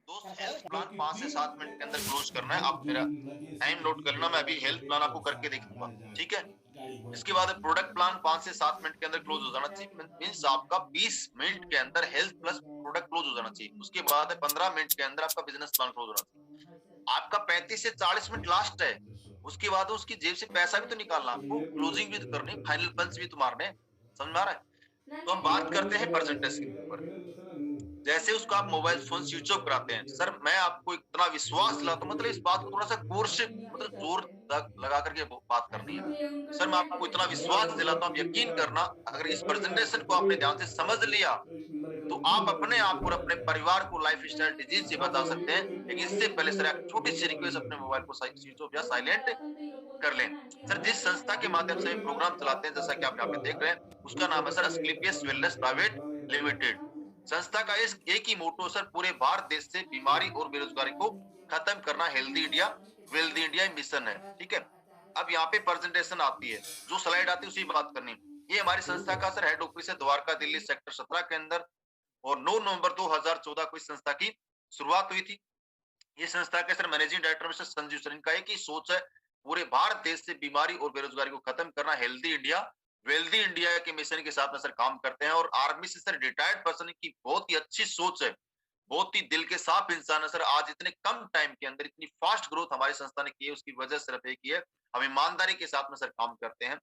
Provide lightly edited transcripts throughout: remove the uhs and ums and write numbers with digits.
दोस्त health plan 5 से 7 minute के अंदर क्लोज करना है। आप मेरा टाइम नोट कर लेना, मैं अभी हेल्थ प्लान आपको करके दिखाऊंगा, ठीक है। इसके बाद प्रोडक्ट प्लान 5 से 7 मिनट के अंदर क्लोज हो जाना चाहिए, मीन्स आपका 20 मिनट के अंदर हेल्थ प्लस प्रोडक्ट क्लोज हो जाना चाहिए। उसके बाद 15 मिनट के अंदर आपका बिजनेस प्लान क्लोज होना चाहिए। आपका 35 से 40 मिनट लास्ट है, उसके बाद उसकी जेब से पैसा भी तो निकालना, आपको क्लोजिंग भी तो करनी, फाइनल पंच भी तो मारने, समझ में आ रहा है। तो हम बात करते हैं परसेंटेज के ऊपर। जैसे उसको आप मोबाइल फोन स्विच ऑफ कराते हैं, सर मैं आपको इतना विश्वास दिलाता हूं, मतलब इस बात को थोड़ा सा गौर से, मतलब जोर लगा करके बात करनी है। सर मैं आपको इतना विश्वास दिलाता हूं, आप यकीन करना, अगर इस प्रेजेंटेशन को आपने ध्यान से समझ लिया तो आप अपने आप और अपने परिवार को लाइफ स्टाइल डिजीज से बचा सकते हैं। लेकिन इससे पहले सर एक छोटी सी रिक्वेस्ट, अपने मोबाइल को स्विच ऑफ या साइलेंट कर लें। सर जिस संस्था के माध्यम से प्रोग्राम चलाते हैं, जैसा कि आप यहाँ पे देख रहे हैं, उसका नाम है sir Asclepius wellness private limited. संस्था का इस एक ही मोटो सर, पूरे भारत देश से बीमारी और बेरोजगारी को खत्म करना, healthy India wealthy India mission है, ठीक है। अब यहाँ पे प्रेजेंटेशन आती है, जो स्लाइड आती है उसी बात करनी है। ये हमारी संस्था का सर हेड ऑफिस है, द्वारका दिल्ली सेक्टर 17 के अंदर, और 9 नवंबर 2014 को इस संस्था की शुरुआत हुई थी। ये संस्था के sir managing director mister Sanjeev sir, इनका एक ही सोच है, पूरे भारत देश से बीमारी और बेरोजगारी को खत्म करना, हेल्दी इंडिया वेल्दी इंडिया के मिशन के साथ में सर काम करते हैं। और आर्मी से सर रिटायर्ड पर्सन की बहुत ही अच्छी सोच है, बहुत ही दिल के साफ इंसान है सर। आज इतने कम टाइम के अंदर इतनी फास्ट ग्रोथ हमारी संस्था ने की है, उसकी वजह सिर्फ एक ही है, हम ईमानदारी के साथ में सर काम करते हैं।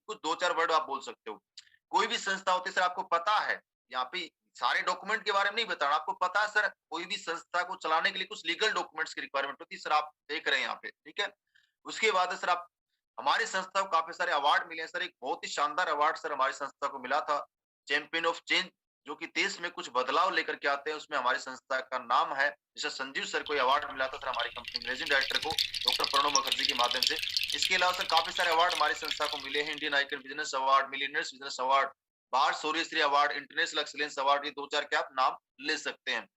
कुछ 2-4 वर्ड आप बोल सकते हो। कोई भी संस्था होती है सर, आपको पता है, यहाँ पे सारे डॉक्यूमेंट के बारे में नहीं बताना, आपको पता है सर, कोई भी संस्था को चलाने के लिए कुछ लीगल डॉक्यूमेंट्स की रिक्वायरमेंट होती है सर, आप देख रहे हैं यहाँ पे, ठीक है। उसके बाद है सर, आप हमारी संस्था को काफी सारे अवार्ड मिले हैं सर। एक बहुत ही शानदार अवार्ड सर हमारी संस्था को मिला था, चैंपियन ऑफ चेंज, जो कि देश में कुछ बदलाव लेकर के आते हैं, उसमें हमारी संस्था का नाम है। जैसे संजीव सर को अवार्ड मिला था सर, हमारी कंपनी मैनेजिंग डायरेक्टर को, डॉक्टर प्रणब मुखर्जी के माध्यम से। इसके अलावा सर काफी सारे अवार्ड हमारी संस्था को मिले हैं, Indian icon business award, millionaires business award, बार Shauryashri award, international excellence award, ये 2-4 के आप नाम ले सकते हैं।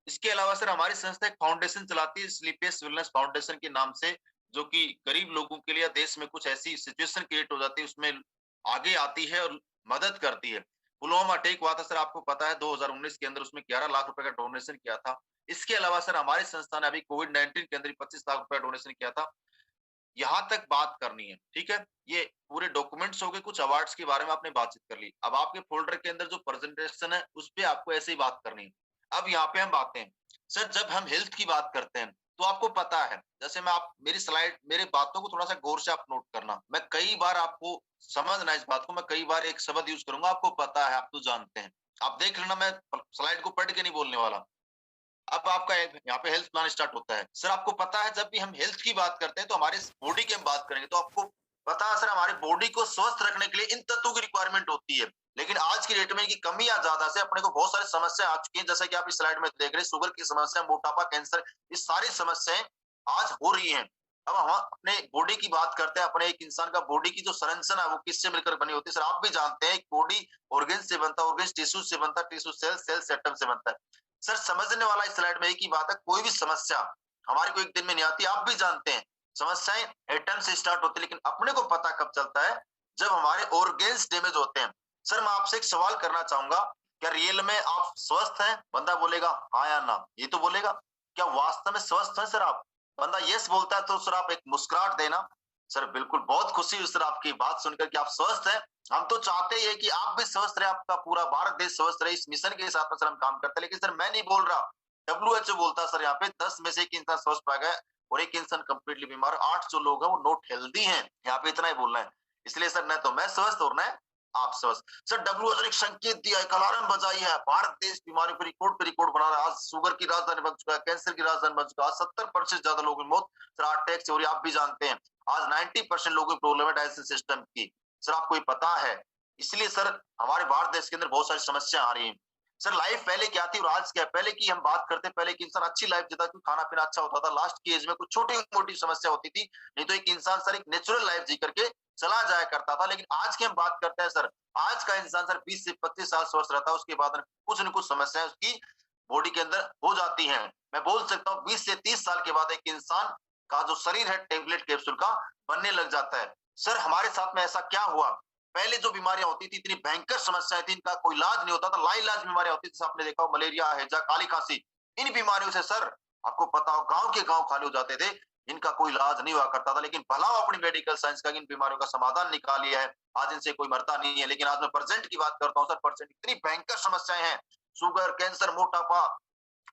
इसके अलावा सर हमारी संस्था एक फाउंडेशन चलाती है, स्लीपियस वेलनेस फाउंडेशन के नाम से, जो कि गरीब लोगों के लिए देश में कुछ ऐसी सिचुएशन क्रिएट हो जाती है, उसमें आगे आती है और मदद करती है। पुलवामा अटैक हुआ था सर, आपको पता है 2019 के अंदर, उसमें 11 लाख रुपए का डोनेशन किया था। इसके अलावा सर हमारी संस्था ने अभी कोविड-19 के अंदर 25 लाख रुपए डोनेशन किया था। यहाँ तक बात करनी है, ठीक है। ये पूरे डॉक्यूमेंट्स हो गए, कुछ अवार्ड्स के बारे में आपने बातचीत कर ली। अब आपके फोल्डर के अंदर जो प्रेजेंटेशन है, उस पे आपको ऐसे ही बात करनी है। अब यहाँ पे हम बातें हैं सर, जब हम हेल्थ की बात करते हैं, तो आपको पता है, जैसे मैं आप मेरी स्लाइड, मेरी बातों को थोड़ा सा गौर से आप नोट करना। मैं कई बार आपको समझना इस बात को, मैं कई बार एक शब्द यूज करूंगा, आपको पता है, आप तो जानते हैं। आप देख लेना, मैं स्लाइड को पढ़ के नहीं बोलने वाला। अब आपका यहाँ पे हेल्थ प्लान स्टार्ट होता है सर। आपको पता है, जब भी हम हेल्थ की बात करते हैं तो हमारे बॉडी की हम बात करेंगे, तो आपको पता है सर, हमारी बॉडी को स्वस्थ रखने के लिए इन तत्वों की रिक्वायरमेंट होती है। लेकिन आज की डेट में इनकी कमी या ज्यादा से अपने को बहुत सारी समस्या आ चुकी है, जैसे कि आप इस स्लाइड में देख रहे हैं, शुगर की समस्या, मोटापा, कैंसर, ये सारी समस्याएं आज हो रही हैं। अब हम अपने बॉडी की बात करते हैं, अपने एक इंसान का बॉडी की जो संरचना है वो किससे मिलकर बनी होती है सर, आप भी जानते हैं, बॉडी ऑर्गन से बनता है, ऑर्गन टिश्यू से बनता है, टिश्यू सेल, सेल एटम से बनता है। सर समझने वाला इस स्लाइड में एक ही बात है, कोई भी समस्या हमारे को एक दिन में नहीं आती, आप भी जानते हैं, समस्याएं एटम से स्टार्ट होती है। लेकिन अपने को पता कब चलता है, जब हमारे ऑर्गेन्स डैमेज होते हैं। सर मैं आपसे एक सवाल करना चाहूंगा, क्या रियल में आप स्वस्थ हैं? बंदा बोलेगा हाँ या ना, ये तो बोलेगा। क्या वास्तव में स्वस्थ है सर आप? बंदा यस बोलता है तो सर आप एक मुस्कुराहट देना। सर बिल्कुल, बहुत खुशी हुई सर आपकी बात सुनकर कि आप स्वस्थ हैं। हम तो चाहते ही है कि आप भी स्वस्थ रहे, आपका पूरा भारत देश स्वस्थ रहे, इस मिशन के साथ में सर हम काम करते हैं। लेकिन सर मैं नहीं बोल रहा, WHO बोलता सर, यहाँ पे 10 में से एक इंसान स्वस्थ पाया गया और एक इंसान कंप्लीटली बीमार, 8 जो लोग हैं वो नॉट हेल्दी हैं। यहाँ पे इतना ही बोलना है। इसलिए सर न तो मैं स्वस्थ और न आप स्वस्थ। सर WHO ने एक संकेत दिया, एक अलार्म बजाई है, भारत देश बीमारी पे रिकॉर्ड बना रहा है। आज शुगर की राजधानी बन चुका है, कैंसर की राजधानी बन चुका है, 70% ज्यादा लोगों की मौत सर अटैक से हो रही है, आप भी जानते हैं। आज 90% लोगों की प्रॉब्लम है डाइजेशन सिस्टम की, सर आपको ये पता है। इसलिए सर हमारे भारत देश के अंदर बहुत सारी समस्या आ रही है। सर लाइफ पहले क्या थी और आज क्या? पहले की हम बात करते, पहले की इंसान अच्छी लाइफ जीता, क्योंकि खाना पीना अच्छा होता था, लास्ट की एज में कुछ छोटी मोटी समस्या होती थी, नहीं तो एक इंसान सर एक नेचुरल लाइफ जी करके चला जाया करता था। लेकिन आज की हम बात करते हैं सर, आज का इंसान सर 20 से 25 साल स्वस्थ रहता है, उसके बाद कुछ न कुछ समस्याएं उसकी बॉडी के अंदर हो जाती हैं। मैं बोल सकता हूँ 20 से 30 साल के बाद एक इंसान का जो शरीर है टेबलेट कैप्सूल का बनने लग जाता है। सर हमारे साथ में ऐसा क्या हुआ? पहले जो बीमारियां होती थी, इतनी भयंकर समस्याएं थी, इनका कोई इलाज नहीं होता था, लाइलाज बीमारियां होती थी, आपने देखा हो, मलेरिया, हैजा, काली खांसी, इन बीमारियों से सर आपको पता हो गांव के गांव खाली हो जाते थे, इनका कोई इलाज नहीं हुआ करता था, लेकिन भला अपनी मेडिकल साइंस का इन बीमारियों का समाधान निकाल लिया है, आज इनसे कोई मरता नहीं है। लेकिन आज मैं परसेंट की बात करता हूँ सर, परसेंट इतनी भयंकर समस्याएं हैं, शुगर, कैंसर, मोटापा,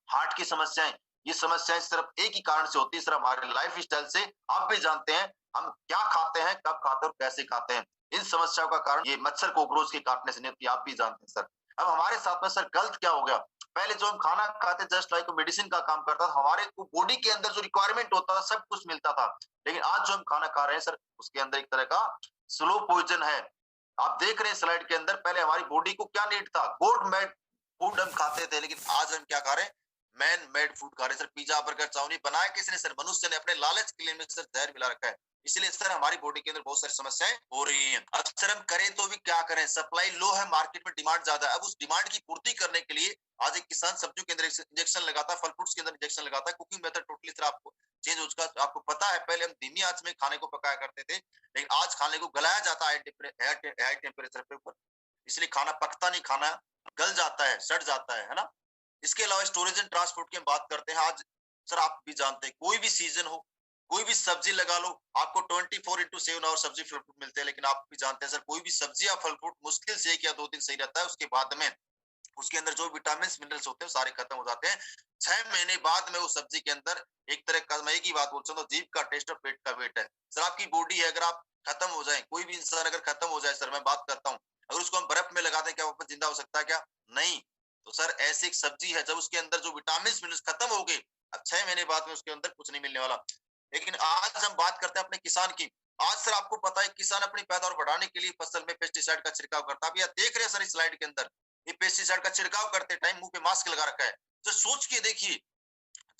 हार्ट की समस्याएं, ये समस्याएं सिर्फ एक ही कारण से होती है सर, हमारे लाइफ स्टाइल से। आप भी जानते हैं हम क्या खाते हैं, कब खाते हैं और कैसे खाते हैं, इन समस्याओं का कारण ये मच्छर कोकरोच के काटने से नहीं होती, आप भी जानते हैं सर। अब हमारे साथ में सर गलत क्या हो गया, पहले जो हम खाना खाते जस्ट लाइक मेडिसिन का काम करता था, हमारे बॉडी के अंदर जो रिक्वायरमेंट होता था सब कुछ मिलता था। लेकिन आज जो हम खाना खा रहे हैं सर, उसके अंदर एक तरह का स्लो पॉइजन है। आप देख रहे हैं स्लाइड के अंदर, पहले हमारी बॉडी को क्या नीड था, गॉड मेड फूड हम खाते थे, लेकिन आज हम क्या खा रहे हैं, मैन मेड फूड खा रहे सर। पिज्जा, बर्गर, चाउमीन बनाया किसने सर, मनुष्य ने अपने लालच के लिए में सर जहर मिला रखा है। इसलिए सर हमारी बॉडी के अंदर बहुत सारी समस्याएं हो रही हैं। अब सर हम करें तो भी क्या करें, सप्लाई लो है, मार्केट में डिमांड ज्यादा है। अब उस डिमांड की पूर्ति करने के लिए आज एक किसान सब्जियों के अंदर इंजेक्शन लगाता है, फल फ्रूट्स के अंदर इंजेक्शन लगाता है। कुकिंग मेथड टोटली सर आपको चेंज हो चुका है। आपको पता है पहले हम धीमी आंच में खाने को पकाया करते थे, लेकिन आज खाने को गलाया जाता है हाई टेम्परेचर पे ऊपर, इसलिए खाना पकता नहीं, खाना गल जाता है, सड़ जाता है ना। इसके अलावा स्टोरेज एंड ट्रांसपोर्ट की हम बात करते हैं। आज सर आप भी जानते हैं कोई भी सीजन हो, कोई भी सब्जी लगा लो, आपको 24/7 आवर सब्जी फल फ्रूट मिलते हैं। लेकिन आप भी जानते हैं सर कोई भी सब्जी या फल फ्रूट मुश्किल से 1 या 2 दिन सही रहता है, उसके बाद में उसके अंदर जो विटामिन मिनरल्स होते हैं सारे खत्म हो जाते हैं। 6 महीने बाद में वो सब्जी के अंदर एक तरह का, मैं एक ही बात बोलता हूँ, जीभ का टेस्ट और पेट का वेट है सर। आपकी बॉडी है, अगर आप खत्म हो जाए, कोई भी इंसान अगर खत्म हो जाए सर, मैं बात करता हूँ, अगर उसको हम बर्फ में लगा दें क्या वापस जिंदा हो सकता है क्या, नहीं। तो सर ऐसी एक सब्जी है, जब उसके अंदर जो विटामिन मिनरल्स खत्म हो गए, अब 6 महीने बाद में उसके अंदर कुछ नहीं मिलने वाला। लेकिन आज हम बात करते हैं अपने किसान की। आज सर आपको पता है किसान अपनी पैदावार बढ़ाने के लिए फसल में पेस्टिसाइड का छिड़काव करता है। आप यह देख रहे हैं सर इस स्लाइड के अंदर, ये पेस्टिसाइड का छिड़काव करते टाइम मुंह पे मास्क लगा रखा है। तो सोच के देखिए,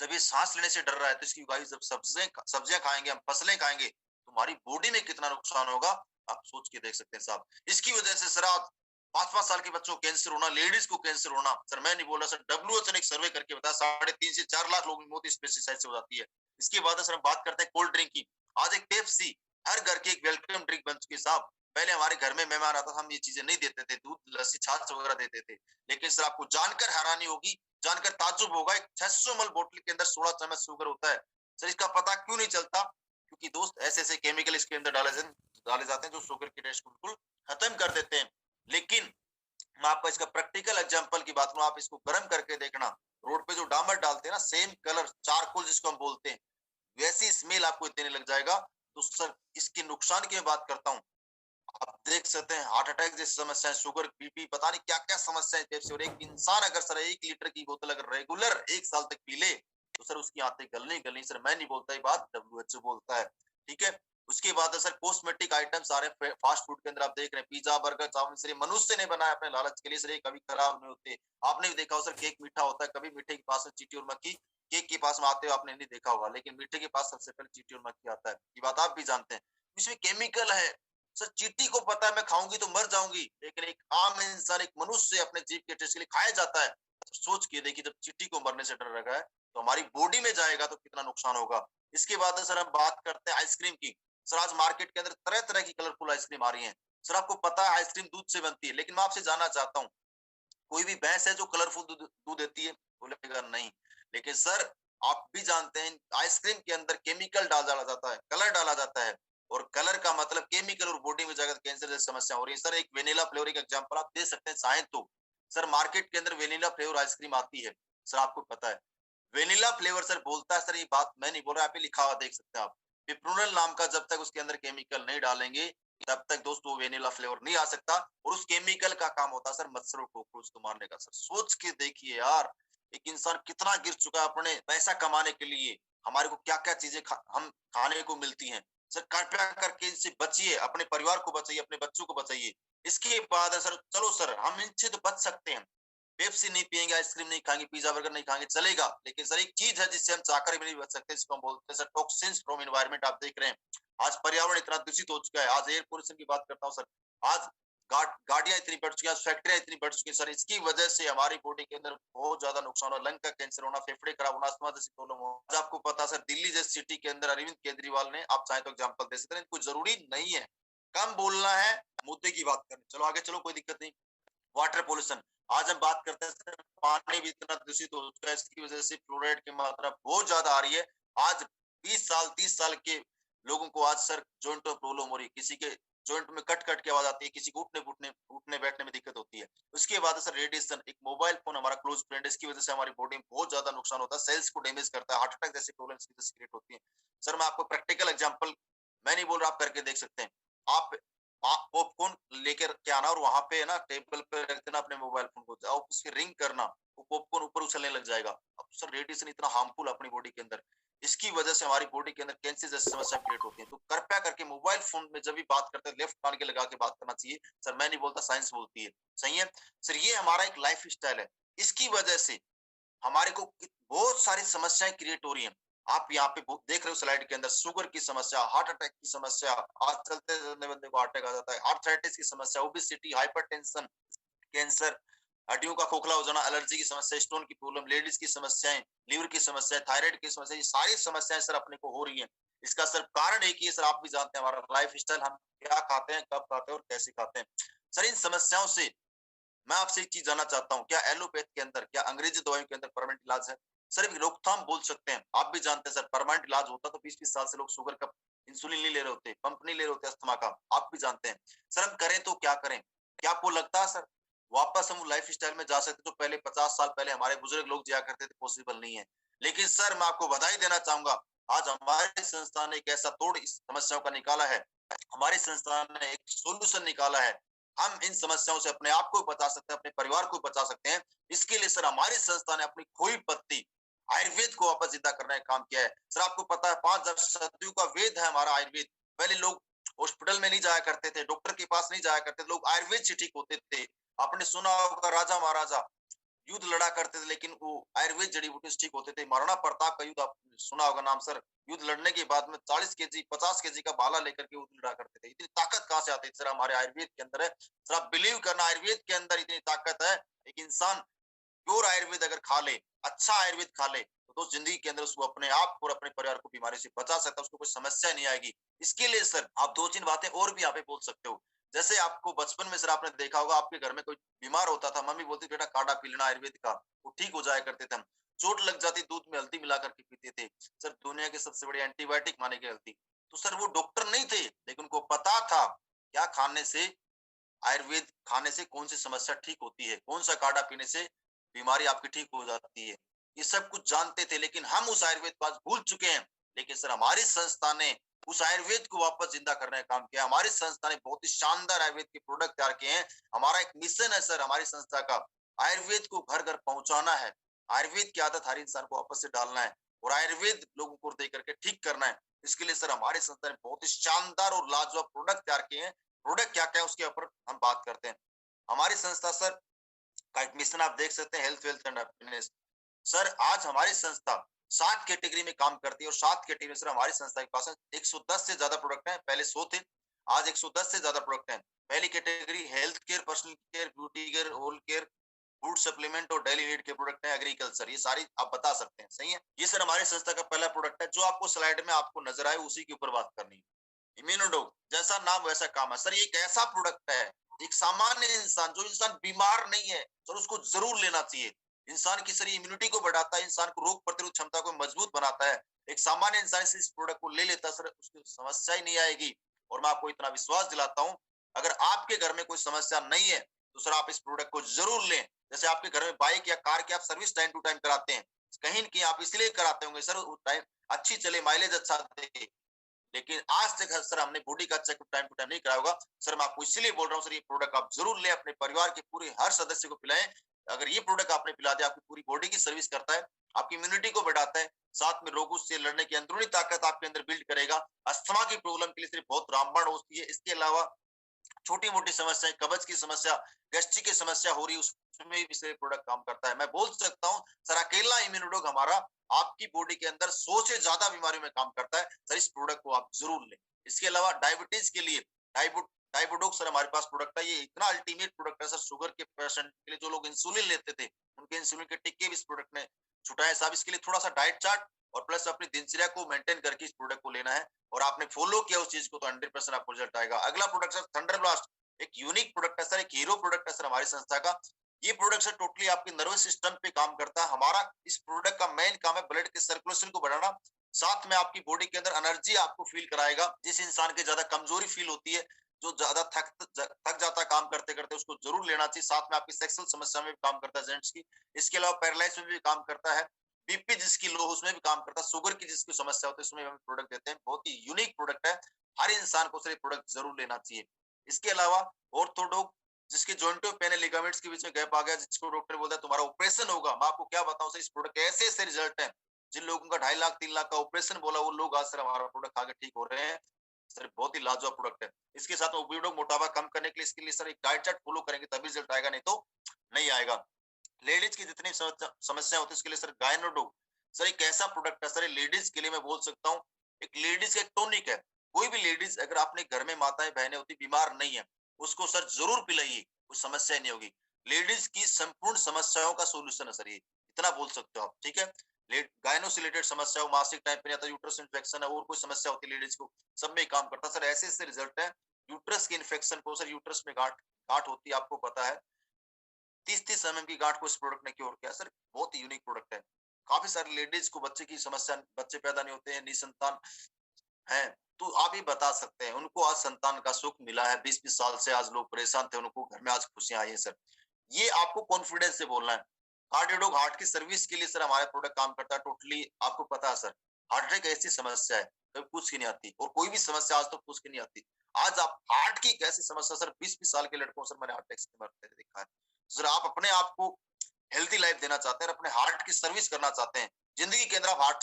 जब ये सांस लेने से डर रहा है, तो इसकी उगाई जब सब्जियां खाएंगे, हम फसलें खाएंगे, तो हमारी बॉडी में कितना नुकसान होगा, आप सोच के देख सकते हैं साहब। इसकी वजह से सर आज 5-5 साल के बच्चों को कैंसर होना, लेडीज को कैंसर होना, सर मैं नहीं बोल रहा सर, WHO ने एक सर्वे करके बताया 3.5 से 4 लाख लोगों की मौत इस पेस्टिसाइड से हो जाती है। इसके बाद सर हम बात करते हैं कोल्ड ड्रिंक की। आज एक पेप्सी हर घर की एक वेलकम ड्रिंक बन चुकी है साहब। पहले हमारे घर में मेहमान आता था, हम ये चीजें नहीं देते थे, दूध, लस्सी, छाछ वगैरह देते थे। लेकिन सर आपको जानकर हैरानी होगी, जानकर ताज्जुब होगा, एक 600 ml बोतल के अंदर 16 चम्मच शुगर होता है। सर इसका पता क्यों नहीं चलता, क्योंकि दोस्त ऐसे ऐसे केमिकल इसके अंदर डाले जाते हैं जो शुगर के टेस्ट को बिल्कुल खत्म कर देते हैं। लेकिन मैं आपको इसका प्रैक्टिकल एग्जांपल की बात करूं, आप इसको गर्म करके देखना, रोड पे जो डामर डालते हैं ना, सेम कलर चारकोल जिसको हम बोलते हैं, वैसी स्मेल आपको देने लग जाएगा। तो सर इसके नुकसान की मैं बात करता हूँ, आप देख सकते हैं हार्ट अटैक जैसी समस्याएं, शुगर, बीपी, पता नहीं क्या क्या समस्याएं पेप्सी। और एक इंसान अगर सर 1 लीटर की बोतल अगर रेगुलर 1 साल तक पी ले, तो सर उसकी आंतें गलनी गलनी, सर मैं नहीं बोलता, ये बात WHO बोलता है, ठीक है। उसके बाद सर कॉस्मेटिक आइटम्स आ रहे हैं फास्ट फूड के अंदर, आप देख रहे हैं पिज्जा, बर्गर, चाउमीन, सर मनुष्य ने बनाया अपने लालच के लिए सर, ये कभी खराब नहीं होते। आपने भी देखा हो सर, केक मीठा होता है, कभी मीठे के पास में चींटी और मक्खी, केक के पास में आते हो आपने नहीं देखा होगा, लेकिन मीठे के पास सबसे पहले चींटी और मक्खी आता है, ये बात आप भी जानते हैं। इसमें केमिकल है सर, चींटी को पता है मैं खाऊंगी तो मर जाऊंगी, लेकिन एक आम इंसान, एक मनुष्य अपने जीभ के टेस्ट के लिए खाया जाता है। तो सोच के देखिए, जब चींटी को मरने से डर रखा है, तो हमारी बॉडी में जाएगा तो कितना नुकसान होगा। इसके बाद सर हम बात करते हैं आइसक्रीम की। सर आज मार्केट के अंदर तरह तरह की कलरफुल आइसक्रीम आ रही है। सर आपको पता है आइसक्रीम दूध से बनती है, लेकिन मैं आपसे जानना चाहता हूँ, कोई भी भैंस है जो कलरफुल दूध देती है, बोलेगा नहीं। लेकिन सर आप भी जानते हैं आइसक्रीम के अंदर केमिकल डाला जाता है, कलर डाला जाता है, और कलर का मतलब केमिकल, और बॉडी में जाकर कैंसर जैसी समस्या हो रही है। सर एक वेनिला फ्लेवर का एग्जांपल आप दे सकते हैं चाहें तो। सर मार्केट के अंदर वेनिला फ्लेवर आइसक्रीम आती है, सर आपको पता है वेनिला फ्लेवर सर बोलता है, सर ये बात मैं नहीं बोल रहा, आप लिखा हुआ देख सकते हैं आप, पिप्रोनल नाम का, जब तक उसके अंदर केमिकल नहीं डालेंगे तब तक दोस्तों वेनिला फ्लेवर नहीं आ सकता। और उस केमिकल का काम होता है सर मच्छर और कॉकरोच को मारने का। सर सोच के देखिए यार, एक इंसान कितना गिर चुका है अपने पैसा कमाने के लिए, हमारे को क्या क्या चीजें हम खाने को मिलती हैं। सर कृपया करके इनसे बचिए, अपने परिवार को बचाइए, अपने बच्चों को बचाइए। इसके बाद सर चलो सर हम इनसे तो बच सकते हैं, पेप्सी नहीं पिएंगे, आइसक्रीम नहीं खाएंगे, पिज्जा बर्गर नहीं खाएंगे, चलेगा। लेकिन सर एक चीज है जिससे हम चाहकर भी नहीं बच सकते, जिसको हम बोलते हैं सर टॉक्सिन्स फ्रॉम एनवायरनमेंट। आप देख रहे हैं आज पर्यावरण इतना दूषित हो चुका है। आज एयर पोल्यूशन की बात करता हूँ सर, आज गाड़ियां इतनी बढ़ चुकी हैं, फैक्ट्रियां इतनी बढ़ चुकी हैं सर, इसकी वजह से हमारी बॉडी के अंदर बहुत ज्यादा नुकसान हो, लंग का कैंसर होना, फेफड़े खराब होना, अस्थमा जैसी प्रॉब्लम हो। आज आपको पता सर दिल्ली जैसी सिटी के अंदर अरविंद केजरीवाल ने, आप चाहे तो एग्जाम्पल दे सकते हैं, कुछ जरूरी नहीं है, कम बोलना है, मुद्दे की बात करनी। चलो आगे चलो, कोई दिक्कत नहीं। वाटर पोल्यूशन, आज हम बात करते हैं सर, पानी भी इतना दूषित हो चुका है, इसकी वजह से फ्लोराइड की मात्रा बहुत ज्यादा आ रही है। आज 20 साल 30 साल के लोगों को आज सर जॉइंट में प्रॉब्लम हो रही है, किसी के जॉइंट में कट कट की आवाज आती है, किसी को उठने बैठने में दिक्कत होती है। उसके बाद सर रेडिएशन, एक मोबाइल फोन हमारा क्लोज फ्रेंड, इसकी वजह से हमारी बॉडी में बहुत ज्यादा नुकसान होता है, सेल्स को डैमेज करता है, हार्ट अटैक जैसी प्रॉब्लम इसकी वजह से क्रिएट होती है। सर मैं आपको प्रैक्टिकल एग्जांपल, मैं नहीं बोल रहा, आप करके देख सकते हैं। आप पॉपकॉर्न लेकर के आना और वहां पे ना टेबल पे रख देना अपने मोबाइल फोन को, जाओ उसकी रिंग करना, वो पॉपकॉर्न ऊपर उछलने लग जाएगा। अब सर रेडिएशन इतना हार्मफुल अपनी बॉडी के अंदर, इसकी वजह से हमारी बॉडी के अंदर कैंसर जैसी समस्या क्रिएट होती है। तो कृपया करके मोबाइल फोन में जब भी बात करते हैं लेफ्ट कान के लगा के बात करना चाहिए। सर मैं नहीं बोलता, साइंस बोलती है। सही है सर, ये हमारा एक लाइफ स्टाइल है, इसकी वजह से हमारे को बहुत सारी समस्याएं क्रिएट हो रही हैं। आप यहाँ पे देख रहे हो स्लाइड के अंदर, शुगर की समस्या, हार्ट अटैक की समस्या, आज चलते चलते बंदे को हार्ट अटैक आ जाता है, आर्थराइटिस की समस्या, ओबेसिटी, हाइपरटेंशन, कैंसर, हड्डियों का खोखला हो जाना, एलर्जी की समस्या, स्टोन की प्रॉब्लम, लेडीज की समस्याएं, लीवर की समस्या, थायराइड की समस्या, ये सारी समस्याएं सर अपने को हो रही है। इसका सर कारण एक ही है सर, आप भी जानते हैं, हमारा लाइफ स्टाइल, हम क्या खाते हैं, कब खाते हैं और कैसे खाते हैं। सर इन समस्याओं से मैं आपसे एक चीज जानना चाहता हूँ, क्या एलोपैथ के अंदर, क्या अंग्रेजी दवाइयों के अंदर परमानेंट इलाज है? सर एक रोकथाम बोल सकते हैं, आप भी जानते हैं सर, परमानेंट इलाज होता तो 20-20 साल से लोग शुगर का इंसुलिन नहीं ले रहे होते, पंप नहीं ले रहे होते अस्थमा का, आप भी जानते हैं। सर हम करें तो क्या करें? क्या आपको लगता है सर वापस हम लाइफ स्टाइल में जा सकते जो पहले 50 साल पहले हमारे बुजुर्ग लोग जिया करते थे? पॉसिबल नहीं है। लेकिन सर मैं आपको बधाई देना चाहूंगा, आज हमारे संस्था ने एक ऐसा तोड़ इस समस्याओं का निकाला है, हमारी संस्था ने एक सोल्यूशन निकाला है। हम इन समस्याओं से अपने आप को बचा सकते हैं, अपने परिवार को बचा सकते हैं। इसके लिए सर हमारी संस्था ने अपनी खोई पत्ती आयुर्वेद को वापस जिंदा करने का काम किया है। सर आपको पता है 5000 सदियों का वेद है हमारा आयुर्वेद। पहले लोग हॉस्पिटल में नहीं जाया करते थे, डॉक्टर के पास नहीं जाया करते थे, लोग आयुर्वेद से ठीक होते थे। आपने सुना होगा राजा महाराजा युद्ध लड़ा करते थे, लेकिन वो आयुर्वेद जड़ी बूटी से ठीक होते थे। महाराणा प्रताप का युद्ध आप सुना होगा नाम सर, युद्ध लड़ने के बाद में 40 केजी 50 केजी का भाला लेकर के युद्ध लड़ा करते थे। इतनी ताकत कहाँ से आती है? सर हमारे आयुर्वेद के अंदर है। सर आप बिलीव करना, आयुर्वेद के अंदर इतनी ताकत है, एक इंसान प्योर आयुर्वेद अगर खा ले, अच्छा आयुर्वेद खा ले, तो जिंदगी के अंदर उसको अपने आप और अपने परिवार को बीमारी से बचा सकता है, उसको कोई समस्या नहीं आएगी। इसके लिए सर आप 2-3 बातें और भी यहाँ पे बोल सकते हो। जैसे आपको बचपन में सर आपने देखा होगा, आपके घर में कोई बीमार होता था, मम्मी बोलती बेटा काढ़ा पी लेना आयुर्वेद का, वो ठीक हो जाया करते थे हम। चोट लग जाती, दूध में हल्दी मिला करके पीते थे। सर दुनिया की सबसे बड़ी एंटीबायोटिक मानी गई हल्दी। तो सर वो डॉक्टर नहीं थे, लेकिन उनको पता था क्या खाने से, आयुर्वेद खाने से कौन सी समस्या ठीक होती है, कौन सा काढ़ा पीने से बीमारी आपकी ठीक हो जाती है। ये सब कुछ जानते थे, लेकिन हम उस आयुर्वेद को आज भूल चुके हैं। लेकिन सर हमारी संस्था ने उस आयुर्वेद को वापस जिंदा करने का काम किया। हमारी संस्था ने बहुत ही शानदार आयुर्वेद के प्रोडक्ट तैयार किए हैं। हमारा एक मिशन है सर हमारी संस्था का, आयुर्वेद को घर घर पहुंचाना है। आयुर्वेद की आदत हर इंसान को वापस से डालना है और आयुर्वेद लोगों को दे करके ठीक करना है। इसके लिए सर हमारी संस्था ने बहुत ही शानदार और लाजवाब प्रोडक्ट तैयार किए हैं। प्रोडक्ट क्या क्या है उसके ऊपर हम बात करते हैं। हमारी संस्था सर का एक मिशन आप देख सकते हैं, health wealth and happiness. Sir आज हमारी संस्था 7 कैटेगरी में काम करती है और 7 कैटेगरी में सर हमारी संस्था के पास 110 से ज्यादा प्रोडक्ट हैं। पहले 100 थे, आज 110 से ज्यादा प्रोडक्ट हैं। पहली category health care, personal care, beauty care, oral care, food supplement और डेली नीड के प्रोडक्ट हैं। एग्रीकल्चर, ये सारी आप बता सकते हैं। सही है, ये सर हमारी संस्था का पहला प्रोडक्ट है। जो आपको स्लाइड में आपको नजर आए उसी के ऊपर बात करनी है। इम्यूनोडोग, जैसा नाम वैसा काम है सर। ये एक ऐसा प्रोडक्ट है, एक सामान्य इंसान, जो इंसान बीमार नहीं है सर, उसको जरूर लेना चाहिए। इंसान की शरीर इम्यूनिटी को बढ़ाता है, इंसान को रोग प्रतिरोध क्षमता को मजबूत बनाता है। एक सामान्य इंसान इस प्रोडक्ट को ले लेता है सर, उसकी समस्या ही नहीं आएगी। और मैं आपको इतना विश्वास दिलाता हूँ, अगर आपके घर में कोई समस्या नहीं है तो सर आप इस प्रोडक्ट को जरूर लें। जैसे आपके घर में बाइक या कार की आप सर्विस टाइम टू टाइम कराते हैं, कहीं कि आप इसलिए कराते होंगे सर टाइम अच्छी चले, माइलेज अच्छा दे, लेकिन आज तक सर हमने बॉडी का चेकअप टाइम टू टाइम नहीं कराया होगा। सर मैं आपको इसलिए बोल रहा हूँ सर, ये प्रोडक्ट आप जरूर लें, अपने परिवार के पूरे हर सदस्य को पिलाएं। अगर ये प्रोडक्ट आपने पिला दिया, आपकी पूरी बॉडी की सर्विस करता है, आपकी इम्यूनिटी को बढ़ाता है, साथ में रोगों से लड़ने की अंदरूनी ताकत आपके अंदर बिल्ड करेगा। अस्थमा की प्रॉब्लम के लिए सिर्फ बहुत रामबाण होती है। इसके अलावा छोटी मोटी समस्याएं, कब्ज की समस्या, गैस्ट्रिक की समस्या हो रही है, उसमें भी से प्रोडक्ट काम करता है। मैं बोल सकता हूँ सर अकेला इम्यूनोडोग हमारा आपकी बॉडी के अंदर 100 से ज्यादा बीमारियों में काम करता है। सर इस प्रोडक्ट को आप जरूर लें। इसके अलावा डायबिटीज के लिए डाइबोडोक सर हमारे पास प्रोडक्ट है। ये इतना अल्टीमेट प्रोडक्ट है सर, शुगर के पेशेंट के लिए, जो लोग इंसुलिन लेते थे उनके इंसुलिन के टिक्के भी इस प्रोडक्ट ने छुटाए साहब। इसके लिए थोड़ा सा डाइट चार्ट और प्लस अपनी दिनचर्या को मेंटेन करके इस प्रोडक्ट को लेना है, और आपने फॉलो किया उस चीज को तो 100% आपको रिजल्ट आएगा। अगला प्रोडक्ट सर थंडर ब्लास्ट, एक यूनिक प्रोडक्ट है सर, एक हीरो प्रोडक्ट है सर हमारी संस्था का। ये प्रोडक्ट सर टोटली आपके नर्वस सिस्टम पे काम करता है। हमारा इस प्रोडक्ट का मेन काम है ब्लड के सर्कुलेशन को बढ़ाना, साथ में आपकी बॉडी के अंदर एनर्जी आपको फील कराएगा। जिस इंसान के ज्यादा कमजोरी फील होती है, जो ज्यादा थक जाता है काम करते करते, उसको जरूर लेना चाहिए। साथ में आपकी सेक्सुअल समस्या में भी काम करता है जेंट्स की। इसके अलावा पैरालाइज में भी काम करता है, बीपी जिसकी लो उसमें भी काम करता है, शुगर की जिसकी समस्या होती है उसमें हम प्रोडक्ट देते हैं। बहुत ही यूनिक प्रोडक्ट है, हर इंसान को सर ये प्रोडक्ट जरूर लेना चाहिए। इसके अलावा ऑर्थोडॉक, जिसके जॉइंटों पेन लिगामेंट्स के बीच में गैप आ गया, जिसको डॉक्टर बोलता है तुम्हारा ऑपरेशन होगा, मैं आपको क्या बताऊं सर, इस प्रोडक्ट के ऐसे ऐसे रिजल्ट हैं। जिन लोगों का 2.5 लाख 3 लाख का ऑपरेशन बोला, वो लोग आज सर हमारा प्रोडक्ट खा के ठीक हो रहे हैं। सर बहुत ही लाजवाब प्रोडक्ट है। इसके साथ में ओबेडो मोटापा कम करने के लिए, इसके लिए सर एक डाइट चार्ट फॉलो करेंगे तभी रिजल्ट आएगा, नहीं तो नहीं आएगा। लेडीज की जितनी समस्या होती है उसके लिए सर गायनोडो, सर एक ऐसा प्रोडक्ट है सर, लेडीज के लिए मैं बोल सकता हूँ एक लेडीज का एक टॉनिक है। कोई भी लेडीज अगर अपने घर में माताएं बहनें होती बीमार नहीं है, उसको सर जरूर पिलाइए, कोई समस्या नहीं होगी। लेडीज की संपूर्ण समस्याओं का सोल्यूशन है सर ये, इतना बोल सकते हो आप, ठीक है। गायनो से रिलेटेड समस्या हो, मासिक टाइम पे नहीं आता, यूट्रस इन्फेक्शन है और कोई समस्या होती है लेडीज को, सब में काम करता है सर। ऐसे ऐसे रिजल्ट है। यूट्रस के इन्फेक्शन को सर, यूट्रस में गांठ गांठ होती है आपको पता है, 30-30 mm की गांठ को इस प्रोडक्ट ने क्योर किया सर। बहुत ही यूनिक प्रोडक्ट है। काफी सारी लेडीज को बच्चे की समस्या, बच्चे पैदा नहीं होते हैं, निसंतान है, तो आप ही बता सकते हैं उनको आज संतान का सुख मिला है। 20-20 साल से आज लोग परेशान थे, उनको घर में आज खुशियां आई है सर। ये आपको कॉन्फिडेंस से बोलना है। कार्डियोडॉक हार्ट की सर्विस के लिए सर हमारे प्रोडक्ट काम करता है टोटली, आपको पता है सर। हार्ट अटैक ऐसी समस्या है कभी पूछ के नहीं आती, और कोई भी समस्या आज तक पूछ के नहीं आती। आज आप हार्ट की कैसी समस्या सर, 20-20 साल के लड़कों सर मैंने हार्ट अटैक से मरते हुए देखा है। सर आप अपने आप को हेल्थी लाइफ देना चाहते हैं, अपने हार्ट की सर्विस करना चाहते हैं, जिंदगी के अंदर आप हार्ट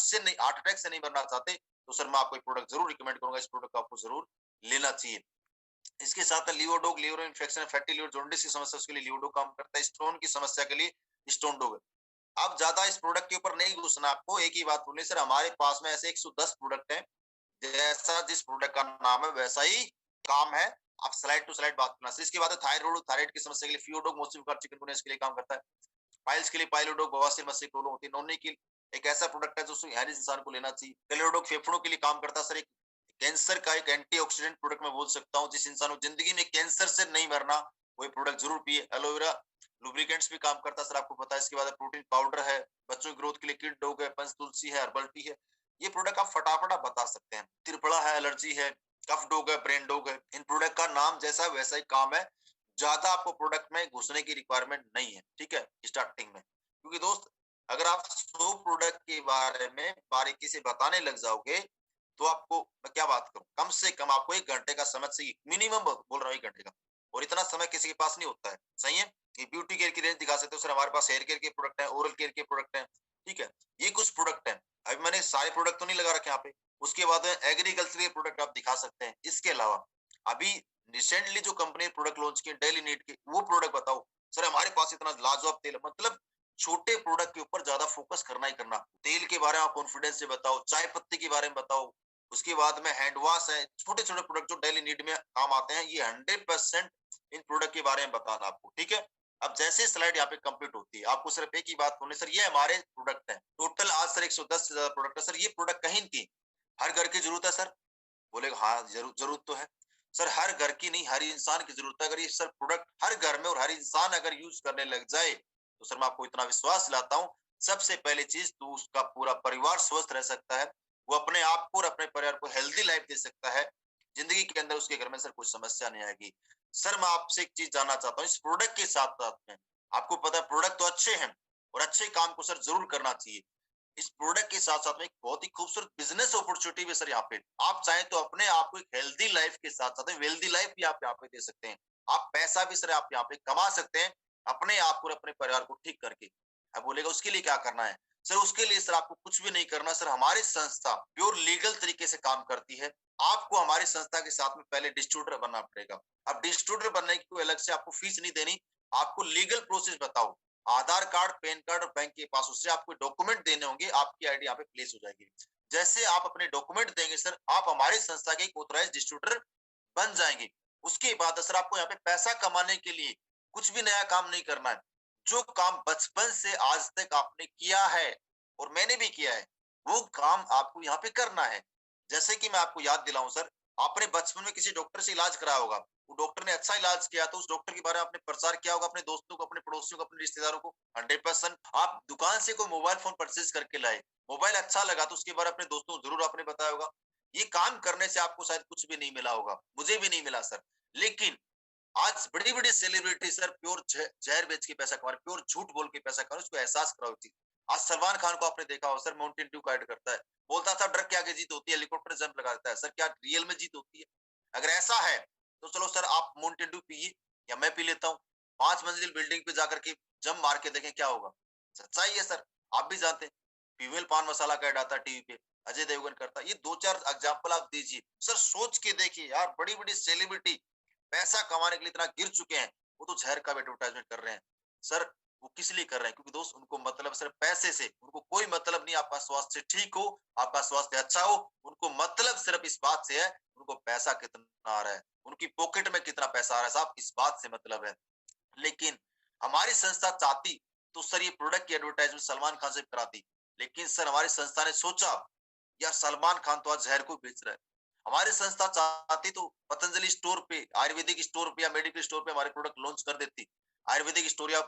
अटैक से नहीं मरना चाहते, तो सर मैं आपको एक प्रोडक्ट जरूर रिकमेंड करूंगा। इस प्रोडक्ट को आपको जरूर लेना चाहिए। इसके साथ लियोडोग, liver infection, fatty liver, jaundice की समस्या, उसके लिए लियोडोग काम करता है। स्टोन की समस्या के लिए स्टोन डोग। अब ज्यादा इस प्रोडक्ट के ऊपर नहीं घुसना, आपको एक ही बात बोलनी सर, हमारे पास में ऐसे 110 प्रोडक्ट हैं, जैसा जिस प्रोडक्ट का नाम है वैसा ही काम है। आप स्लाइड टू स्लाइड बात करना। इसके बाद थायराइड, थायराइड की समस्या के लिए फियोडोग, मोसिफिकर चिकनगुनिया के लिए काम करता है। पाइल्स के लिए पाइलोडोग, बवासीर मस्तिष्क प्रॉब्लम होती है, नोनी की एक ऐसा प्रोडक्ट है जो हर इंसान को लेना चाहिए। कैलोडोग फेफड़ों के लिए काम करता है सर, एक कैंसर का एक एंटीऑक्सीडेंट प्रोडक्ट मैं बोल सकता हूँ। जिस इंसान को जिंदगी में कैंसर से नहीं मरना, वो प्रोडक्ट जरूर पिए। एलोवेरा लुब्रिकेंट्स भी काम करता है सर, आपको पता है। इसके बाद प्रोटीन पाउडर है, बच्चों की ग्रोथ के लिए किड डॉग है, पंच तुलसी है, हर्बल टी है। ये प्रोडक्ट आप फटाफट आप बता सकते हैं। त्रिफला है, एलर्जी है, कफ डॉग है, ब्रेन डॉग है। इन प्रोडक्ट का नाम जैसा वैसा ही काम है, ज्यादा आपको प्रोडक्ट में घुसने की रिक्वायरमेंट नहीं है, ठीक है, स्टार्टिंग में। क्योंकि दोस्त अगर आप 100 प्रोडक्ट के बारे में बारीकी से बताने लग जाओगे, तो आपको मैं क्या बात करूं, कम से कम आपको 1 घंटे का समय चाहिए, मिनिमम बोल रहा हूँ 1 घंटे का, और इतना समय किसी के पास नहीं होता है, सही है। ये ब्यूटी केयर की रेंज दिखा सकते हो सर, हमारे पास हेयर केयर के प्रोडक्ट है, ओरल केयर के प्रोडक्ट है, ठीक है। ये कुछ प्रोडक्ट है, अभी मैंने सारे प्रोडक्ट तो नहीं लगा रखे यहाँ पे। उसके बाद एग्रीकल्चर के प्रोडक्ट आप दिखा सकते हैं। इसके अलावा अभी रिसेंटली जो कंपनी प्रोडक्ट लॉन्च किए डेली नीड के, वो प्रोडक्ट बताओ सर। हमारे पास इतना लाजवाब तेल, मतलब छोटे प्रोडक्ट के ऊपर ज्यादा फोकस करना ही करना। तेल के बारे में आप कॉन्फिडेंस से बताओ, चाय पत्ती के बारे में बताओ, उसके बाद में हैंड वॉश है, छोटे छोटे प्रोडक्ट जो डेली नीड में काम आते हैं, ये 100% इन प्रोडक्ट के बारे में बताना आपको, ठीक है। अब जैसे स्लाइड यहाँ पे कंप्लीट होती है, आपको सिर्फ एक ही बात होनी सर, ये हमारे प्रोडक्ट है टोटल आज सर 110 से ज्यादा प्रोडक्ट है सर। ये प्रोडक्ट कहीं की हर घर की जरूरत है सर, बोलेगा हाँ जरूरत तो है सर, हर घर की नहीं हर इंसान की जरूरत है। अगर ये सर प्रोडक्ट हर घर में और हर इंसान अगर यूज करने लग जाए, तो सर मैं आपको इतना विश्वास दिलाता हूँ, सबसे पहली चीज तो उसका पूरा परिवार स्वस्थ रह सकता है, वो अपने आप को और अपने परिवार को हेल्दी लाइफ दे सकता है, जिंदगी के अंदर उसके घर में सर कोई समस्या नहीं आएगी। सर मैं आपसे एक चीज जानना चाहता हूँ, इस प्रोडक्ट के साथ साथ में आपको पता है प्रोडक्ट तो अच्छे हैं, और अच्छे काम को सर जरूर करना चाहिए। इस प्रोडक्ट के साथ साथ में एक बहुत ही खूबसूरत बिजनेस अपॉर्चुनिटी भी सर यहाँ पे, आप चाहें तो अपने आप को एक हेल्दी लाइफ के साथ साथ वेल्दी लाइफ भी आप यहाँ पे दे सकते हैं। आप पैसा भी सर आप यहाँ पे कमा सकते हैं, अपने आप को और अपने परिवार को ठीक करके। अब बोलेगा उसके लिए क्या करना है सर, उसके लिए सर आपको कुछ भी नहीं करना सर। हमारी संस्था प्योर लीगल तरीके से काम करती है। आपको हमारी संस्था के साथ में पहले डिस्ट्रीब्यूटर बनना पड़ेगा। अब डिस्ट्रीब्यूटर बनने की कोई अलग से आपको फीस नहीं देनी, आपको लीगल प्रोसेस बताओ, आधार कार्ड, पैन कार्ड और बैंक के पास, उससे आपको डॉक्यूमेंट देने होंगे, आपकी आईडी यहाँ पे प्लेस हो जाएगी। जैसे आप अपने डॉक्यूमेंट देंगे सर, आप हमारी संस्था के एक ऑथराइज्ड डिस्ट्रीब्यूटर बन जाएंगे। उसके बाद सर आपको यहाँ पे पैसा कमाने के लिए कुछ भी नया काम नहीं करना है। जो काम बचपन से आज तक आपने किया है और मैंने भी किया है, वो काम आपको यहाँ पे करना है। जैसे कि मैं आपको याद दिलाऊं सर, आपने बचपन में किसी डॉक्टर से इलाज कराया होगा, वो डॉक्टर ने अच्छा इलाज किया तो उस डॉक्टर के बारे में आपने प्रचार किया होगा अपने दोस्तों को, अपने पड़ोसियों को, अपने रिश्तेदारों को। 100%। आप दुकान से कोई मोबाइल फोन परचेज करके लाए, मोबाइल अच्छा लगा तो उसके बारे में अपने दोस्तों को जरूर आपने बताया होगा। ये काम करने से आपको शायद कुछ भी नहीं मिला होगा, मुझे भी नहीं मिला सर। लेकिन आज बड़ी बड़ी सेलिब्रिटी सर प्योर जहर बेच के पैसा कमा रहे, प्योर झूठ बोल के पैसा कमा रहे, उसको एहसास कराओ चीज। आज सलमान खान को आपने देखा हो सर, माउंटेन ड्यू का ऐड करता है, बोलता था डर के आगे जीत होती है, हेलीकॉप्टर जंप लगा देता है। सर क्या रियल में जीत होती है? अगर ऐसा है तो चलो सर आप माउंटेन ड्यू पिए या मैं पी लेता हूँ, 5 मंजिल बिल्डिंग पे जाकर के जंप मार के देखें क्या होगा। सच्चाई है सर, आप भी जानते हैं। फीमेल पान मसाला का ऐड आता है टीवी पे, अजय देवगन करता है। ये 2-4 एग्जाम्पल आप दीजिए सर, सोच के देखिए यार, बड़ी बड़ी सेलिब्रिटी पैसा कमाने के लिए इतना गिर चुके हैं, वो तो जहर का एडवर्टाइजमेंट कर रहे हैं सर। वो किस लिए कर रहे हैं? क्योंकि दोस्त उनको मतलब सिर्फ पैसे से, उनको कोई मतलब नहीं आपका स्वास्थ्य ठीक हो, आपका स्वास्थ्य अच्छा हो। उनको मतलब सिर्फ इस बात से है, उनको पैसा कितना आ रहा है, उनकी पॉकेट में कितना पैसा आ रहा है साहब, इस बात से मतलब है। लेकिन हमारी संस्था चाहती तो सर ये प्रोडक्ट की एडवर्टाइजमेंट सलमान खान से कराती। लेकिन सर हमारी संस्था ने सोचा यार सलमान खान तो आज जहर को बेच रहा है, हमारी संस्था चाहती तो पतंजलि स्टोर पे, आयुर्वेदिक स्टोर पे या मेडिकल स्टोर पे हमारे प्रोडक्ट लॉन्च कर देती, आयुर्वेदिक स्टोर या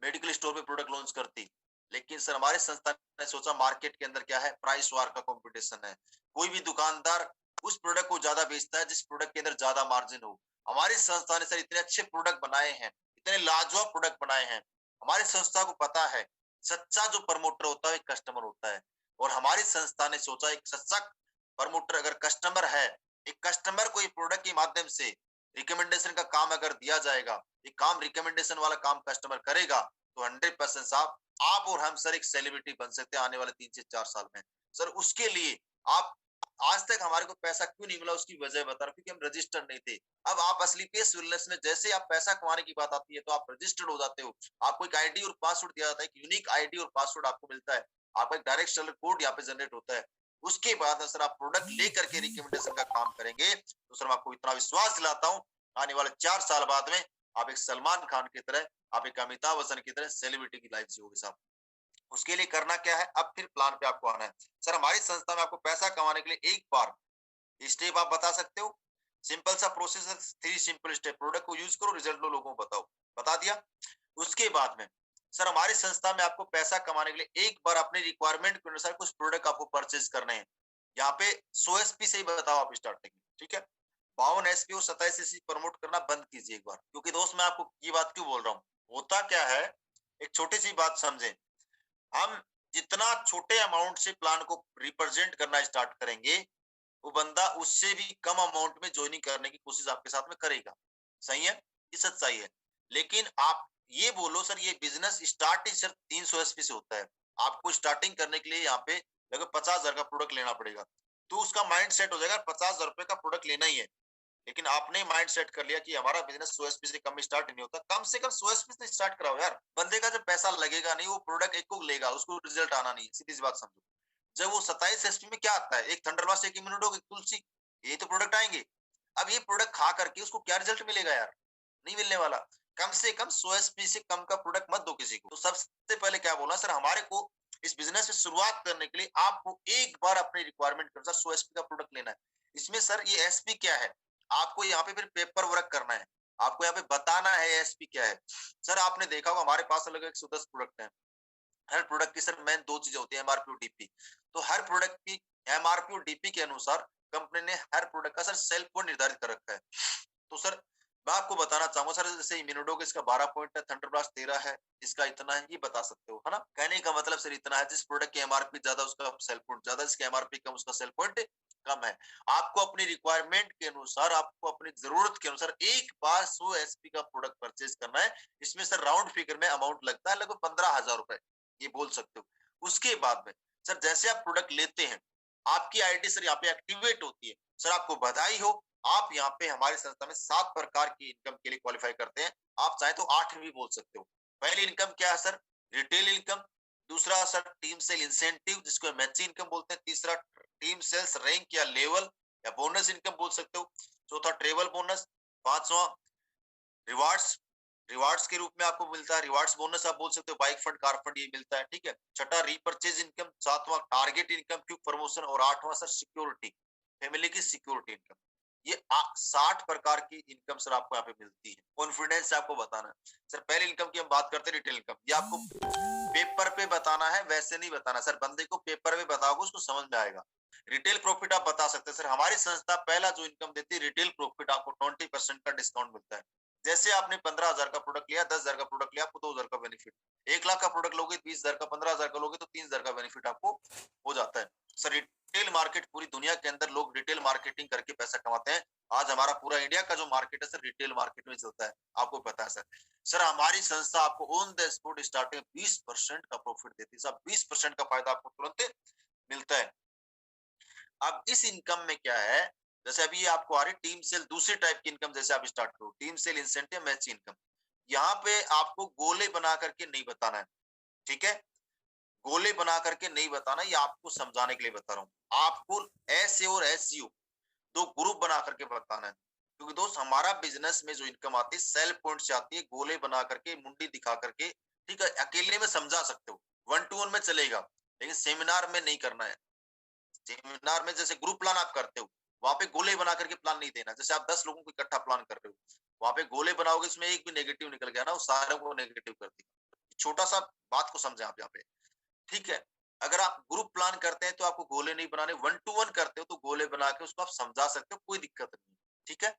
मेडिकल स्टोर पे प्रोडक्ट लॉन्च करती। लेकिन सर हमारी संस्था ने सोचा मार्केट के अंदर क्या है, प्राइस वार का कंपटीशन है, कोई भी दुकानदार उस प्रोडक्ट को ज्यादा बेचता है जिस प्रोडक्ट के अंदर ज्यादा मार्जिन हो। हमारी संस्था ने सर इतने अच्छे प्रोडक्ट बनाए हैं, इतने लाजवाब प्रोडक्ट बनाए हैं। हमारी संस्था को पता है सच्चा जो प्रमोटर होता है एक कस्टमर होता है, और हमारी संस्था ने सोचा एक सच्चा प्रमोटर अगर कस्टमर है, एक कस्टमर को ये प्रोडक्ट के माध्यम से रिकमेंडेशन का काम अगर दिया जाएगा, ये काम रिकमेंडेशन वाला काम कस्टमर करेगा, तो 100% साहब आप और हम सर एक सेलिब्रिटी बन सकते हैं आने वाले 3 से 4 साल में। सर उसके लिए आप, आज तक हमारे को पैसा क्यों नहीं मिला उसकी वजह बता रहा हूं, क्योंकि हम रजिस्टर्ड नहीं थे। अब आप असली पेस वेलनेस में जैसे आप पैसा कमाने की बात आती है तो आप रजिस्टर्ड हो जाते हो, आपको एक आईडी और पासवर्ड दिया जाता है, एक यूनिक आईडी और पासवर्ड आपको मिलता है, आपका एक डायरेक्ट सेलर कोड यहाँ पे जनरेट होता है। उसके बाद सर आप प्रोडक्ट लेकर के रिकमेंडेशन का काम करेंगे, तो सर मैं आपको इतना विश्वास दिलाता हूँ आने वाले 4 साल बाद में आप एक सलमान खान की तरह, आप एक अमिताभ बच्चन की तरह सेलिब्रिटी की लाइफ जियोगे साहब। उसके लिए करना क्या है, अब फिर प्लान पे आपको आना है। सर हमारी संस्था में आपको पैसा कमाने के लिए एक बार स्टेप आप बता सकते हो, सिंपल सा प्रोसेस है, 3 सिंपल स्टेप, प्रोडक्ट को यूज करो, रिजल्ट लो, लोगों को बताओ, बता दिया। उसके बाद में सर हमारी संस्था में आपको पैसा कमाने के लिए एक बार अपने रिक्वायरमेंट के अनुसार कुछ प्रोडक्ट आपको परचेज करने हैं। यहाँ पे 100 एसपी से ही बताओ आप स्टार्टिंग में, ठीक है। 52 एसपी और 27 एसपी प्रमोट करना बंद कीजिए एक बार, क्योंकि दोस्त मैं आपको ये बात क्यों बोल रहा हूँ, होता क्या है, एक छोटी सी बात समझे, हम जितना छोटे अमाउंट से प्लान को रिप्रेजेंट करना स्टार्ट करेंगे, वो बंदा उससे भी कम अमाउंट में ज्वाइनिंग करने की कोशिश आपके साथ में करेगा। सही है, ये सच्चाई है। लेकिन आप ये बोलो सर ये बिजनेस स्टार्ट ही सिर्फ 300 एसपी से होता है, आपको स्टार्टिंग करने के लिए यहाँ पे लगभग 50,000 का प्रोडक्ट लेना पड़ेगा, तो उसका माइंड सेट हो जाएगा 50,000 रुपए का प्रोडक्ट लेना ही है। लेकिन आपने माइंड सेट कर लिया कि हमारा बिजनेस 100 एसपी से कम स्टार्ट नहीं होता, कम से कम 100 एसपी से स्टार्ट कराओ यार। बंदे का जब पैसा लगेगा नहीं, वो प्रोडक्ट एक को लेगा, उसको रिजल्ट आना नहीं, सीधी सी बात समझो। जब वो 27 एसपी में क्या आता है, एक थंडरबास्ट, एक इम्यूनोडॉग, एक तुलसी, ये तो प्रोडक्ट आएंगे। अब ये प्रोडक्ट खा करके उसको क्या रिजल्ट मिलेगा यार, नहीं मिलने वाला। कम से कम 100 एसपी से कम का प्रोडक्ट मत दो किसी को। तो सबसे पहले क्या बोला सर, हमारे को इस बिजनेस में शुरुआत करने के लिए आपको एक बार अपने रिक्वायरमेंट के अनुसार 100 एसपी का प्रोडक्ट लेना है। इसमें सर ये एसपी क्या है, आपको यहाँ पे फिर पेपर वर्क करना है, आपको यहाँ पे बताना है एसपी क्या है। सर आपने देखा होगा हमारे पास अलग 110 प्रोडक्ट है, हर प्रोडक्ट की सर मेन 2 चीजें होती है, एमआरपी और डीपी। तो हर प्रोडक्ट की एमआरपी और डीपी के अनुसार कंपनी ने हर प्रोडक्ट का सर सेल पॉइंट निर्धारित कर रखा है। तो सर मैं आपको बताना चाहूंगा सर, जैसे इम्यूनोडॉग इसका 12 पॉइंट है, थंडरब्लास्ट 13 है, इसका इतना है, ये बता सकते हो, है ना। कहने का मतलब सर इतना है, जिस प्रोडक्ट की एमआरपी ज्यादा उसका सेल पॉइंट ज्यादा, जिसकी एमआरपी कम उसका सेल पॉइंट कम है। आपको अपनी रिक्वायरमेंट के अनुसार, आपको अपनी जरूरत के अनुसार एक बार 100 एसपी का प्रोडक्ट परचेज करना है। इसमें सर राउंड फिगर में अमाउंट लगता है लगभग 15,000 रुपए, ये बोल सकते हो। उसके बाद में सर जैसे आप प्रोडक्ट लेते हैं, आपकी आईडी सर यहाँ पे एक्टिवेट होती है। सर आपको बधाई हो, आप यहाँ पे हमारी संस्था में 7 प्रकार की इनकम के लिए क्वालिफाई करते हैं, आप चाहे तो 8 भी बोल सकते हो। पहली इनकम क्या है सर, रिटेल इनकम। दूसरा सर टीम सेल इंसेंटिव, जिसको मैची इनकम बोलते हैं। तीसरा टीम सेल्स रैंक या लेवल या बोनस इनकम बोल सकते हो। चौथा ट्रेवल बोनस। पांचवा रिवार्ड्स, रिवार्ड्स के रूप में आपको मिलता है रिवार्ड्स बोनस, आप बोल सकते हो, बाइक फंड, कार फंड, ये मिलता है, ठीक है। छठा रीपर्चेज इनकम। सातवां टारगेट इनकम, क्विक प्रमोशन। और आठवां सर सिक्योरिटी, फैमिली की सिक्योरिटी इनकम। ये 60 प्रकार की इनकम सर आपको यहाँ पे मिलती है। कॉन्फिडेंस से आपको बताना है सर। पहली इनकम की हम बात करते हैं, रिटेल इनकम। ये आपको पेपर पे बताना है, वैसे नहीं बताना सर। बंदे को पेपर पे बताओगे उसको समझ में आएगा। रिटेल प्रॉफिट आप बता सकते हैं सर। हमारी संस्था पहला जो इनकम देती है रिटेल प्रॉफिट, आपको 20% का डिस्काउंट मिलता है। जैसे आपने 15,000 का प्रोडक्ट लिया, 10,000 का प्रोडक्ट लिया, आपको 2,000 का बेनिफिट। 1 लाख का प्रोडक्ट लोगे 20,000 का, 15,000 का लोगे तो 3,000 का बेनिफिट आपको हो जाता है सर। रिटेल मार्केट पूरी दुनिया के अंदर लोग रिटेल मार्केटिंग करके पैसा कमाते हैं। आज हमारा पूरा इंडिया का जो मार्केट है सर रिटेल मार्केट में चलता है, आपको पता है सर। सर हमारी संस्था आपको ऑन द स्पॉट स्टार्टिंग 20% का प्रॉफिट देती है सर। 20% का फायदा आपको तुरंत मिलता है। अब इस इनकम में क्या है, जैसे अभी ये आपको आ रही टीम सेल, दूसरे टाइप की इनकम जैसे आप स्टार्ट करो, team sale, incentive, match income. यहाँ पे आपको गोले बना करके नहीं बताना है, ठीक है। गोले बना करके नहीं बताना, ये आपको समझाने के लिए बता रहा हूँ। आपको एस और एस दो ग्रुप बना करके बताना है। क्योंकि दोस्त हमारा बिजनेस में जो इनकम आती है सेल पॉइंट से आती है, गोले बना करके, मुंडी दिखा करके, ठीक है। अकेले में समझा सकते हो, 1-to-1 में चलेगा, लेकिन सेमिनार में नहीं करना है। सेमिनार में जैसे ग्रुप प्लान आप करते हो, वहां पे गोले बना करके प्लान नहीं देना। जैसे आप 10 लोगों को इकट्ठा प्लान कर रहे हो, वहां पे गोले बनाओगे, इसमें एक भी नेगेटिव निकल गया ना, वो सारे को नेगेटिव कर देगा। छोटा सा बात को समझे आप यहाँ पे, ठीक है। अगर आप ग्रुप प्लान करते हैं तो आपको गोले नहीं बनाने, 1-to-1 करते हो तो गोले बना के उसको आप समझा सकते हो, कोई दिक्कत नहीं, ठीक है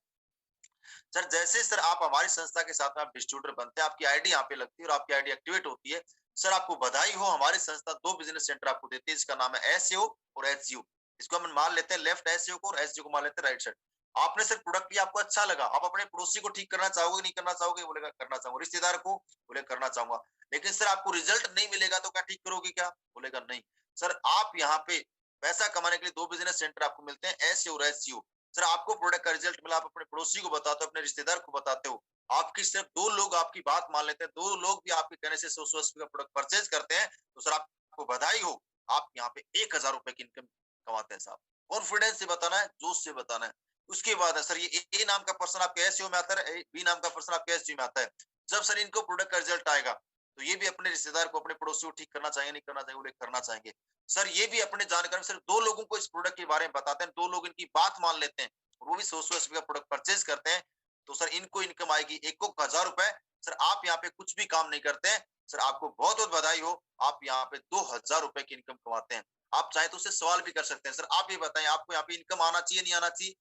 सर। जैसे सर आप हमारी संस्था के साथ में आप डिस्ट्रीब्यूटर बनते हैं, आपकी आईडी यहाँ पे लगती है और आपकी आईडी एक्टिवेट होती है सर, आपको बधाई हो। हमारी संस्था 2 बिजनेस सेंटर आपको देती है, इसका नाम है एसईओ और एचजीओ। इसको हम मान लेते हैं लेफ्ट एसईओ को, और एचजीओ को मान लेते हैं राइट साइड। आपने सर प्रोडक्ट लिया, आपको अच्छा लगा, आप अपने पड़ोसी को ठीक करना चाहोगे, नहीं करना चाहोगे? बोलेगा करना चाहूंगा। रिश्तेदार को बोले करना चाहूंगा। लेकिन सर आपको रिजल्ट नहीं मिलेगा तो क्या ठीक करोगे क्या? बोलेगा नहीं। सर आप यहाँ पे पैसा कमाने के लिए 2 बिजनेस सेंटर आपको मिलते हैं, एसईओ और एचजीओ। सर आपको प्रोडक्ट का रिजल्ट मिला, आप अपने पड़ोसी को बताते हो, अपने रिश्तेदार को बताते हो, आपकी सिर्फ 2 लोग आपकी बात मान लेते हैं, 2 लोग भी आपके कहने से 100 का प्रोडक्ट परचेज करते हैं, तो सर आपको बधाई हो। आप यहाँ पे 1,000 रुपए की इनकम कमाते हैं साहब। कॉन्फिडेंस से बताना है, जोश से बताना है। उसके बाद है सर, ये ए नाम का पर्सन आपके एसईओ में आता है, बी नाम का पर्सन आपके एसजीओ में आता है। जब सर इनको प्रोडक्ट का रिजल्ट आएगा तो ये भी अपने रिश्तेदार को, अपने पड़ोसी को ठीक करना चाहिए, नहीं करना चाहिए? बोले करना चाहेंगे। सर ये भी अपने जानकारी में सिर्फ 2 लोगों को इस प्रोडक्ट के बारे में बताते हैं, 2 लोग इनकी बात मान लेते हैं और वो भी 100 का प्रोडक्ट परचेज करते हैं, तो सर इनको इनकम आएगी, एक को 1,000 रुपए। सर आप यहाँ पे कुछ भी काम नहीं करते हैं, सर आपको बहुत बहुत बधाई हो, आप यहाँ पे 2,000 रुपए की इनकम कमाते हैं। आप चाहे तो उससे सवाल भी कर सकते हैं, सर आप ये बताएं आपको यहाँ पे इनकम आना चाहिए, नहीं आना चाहिए?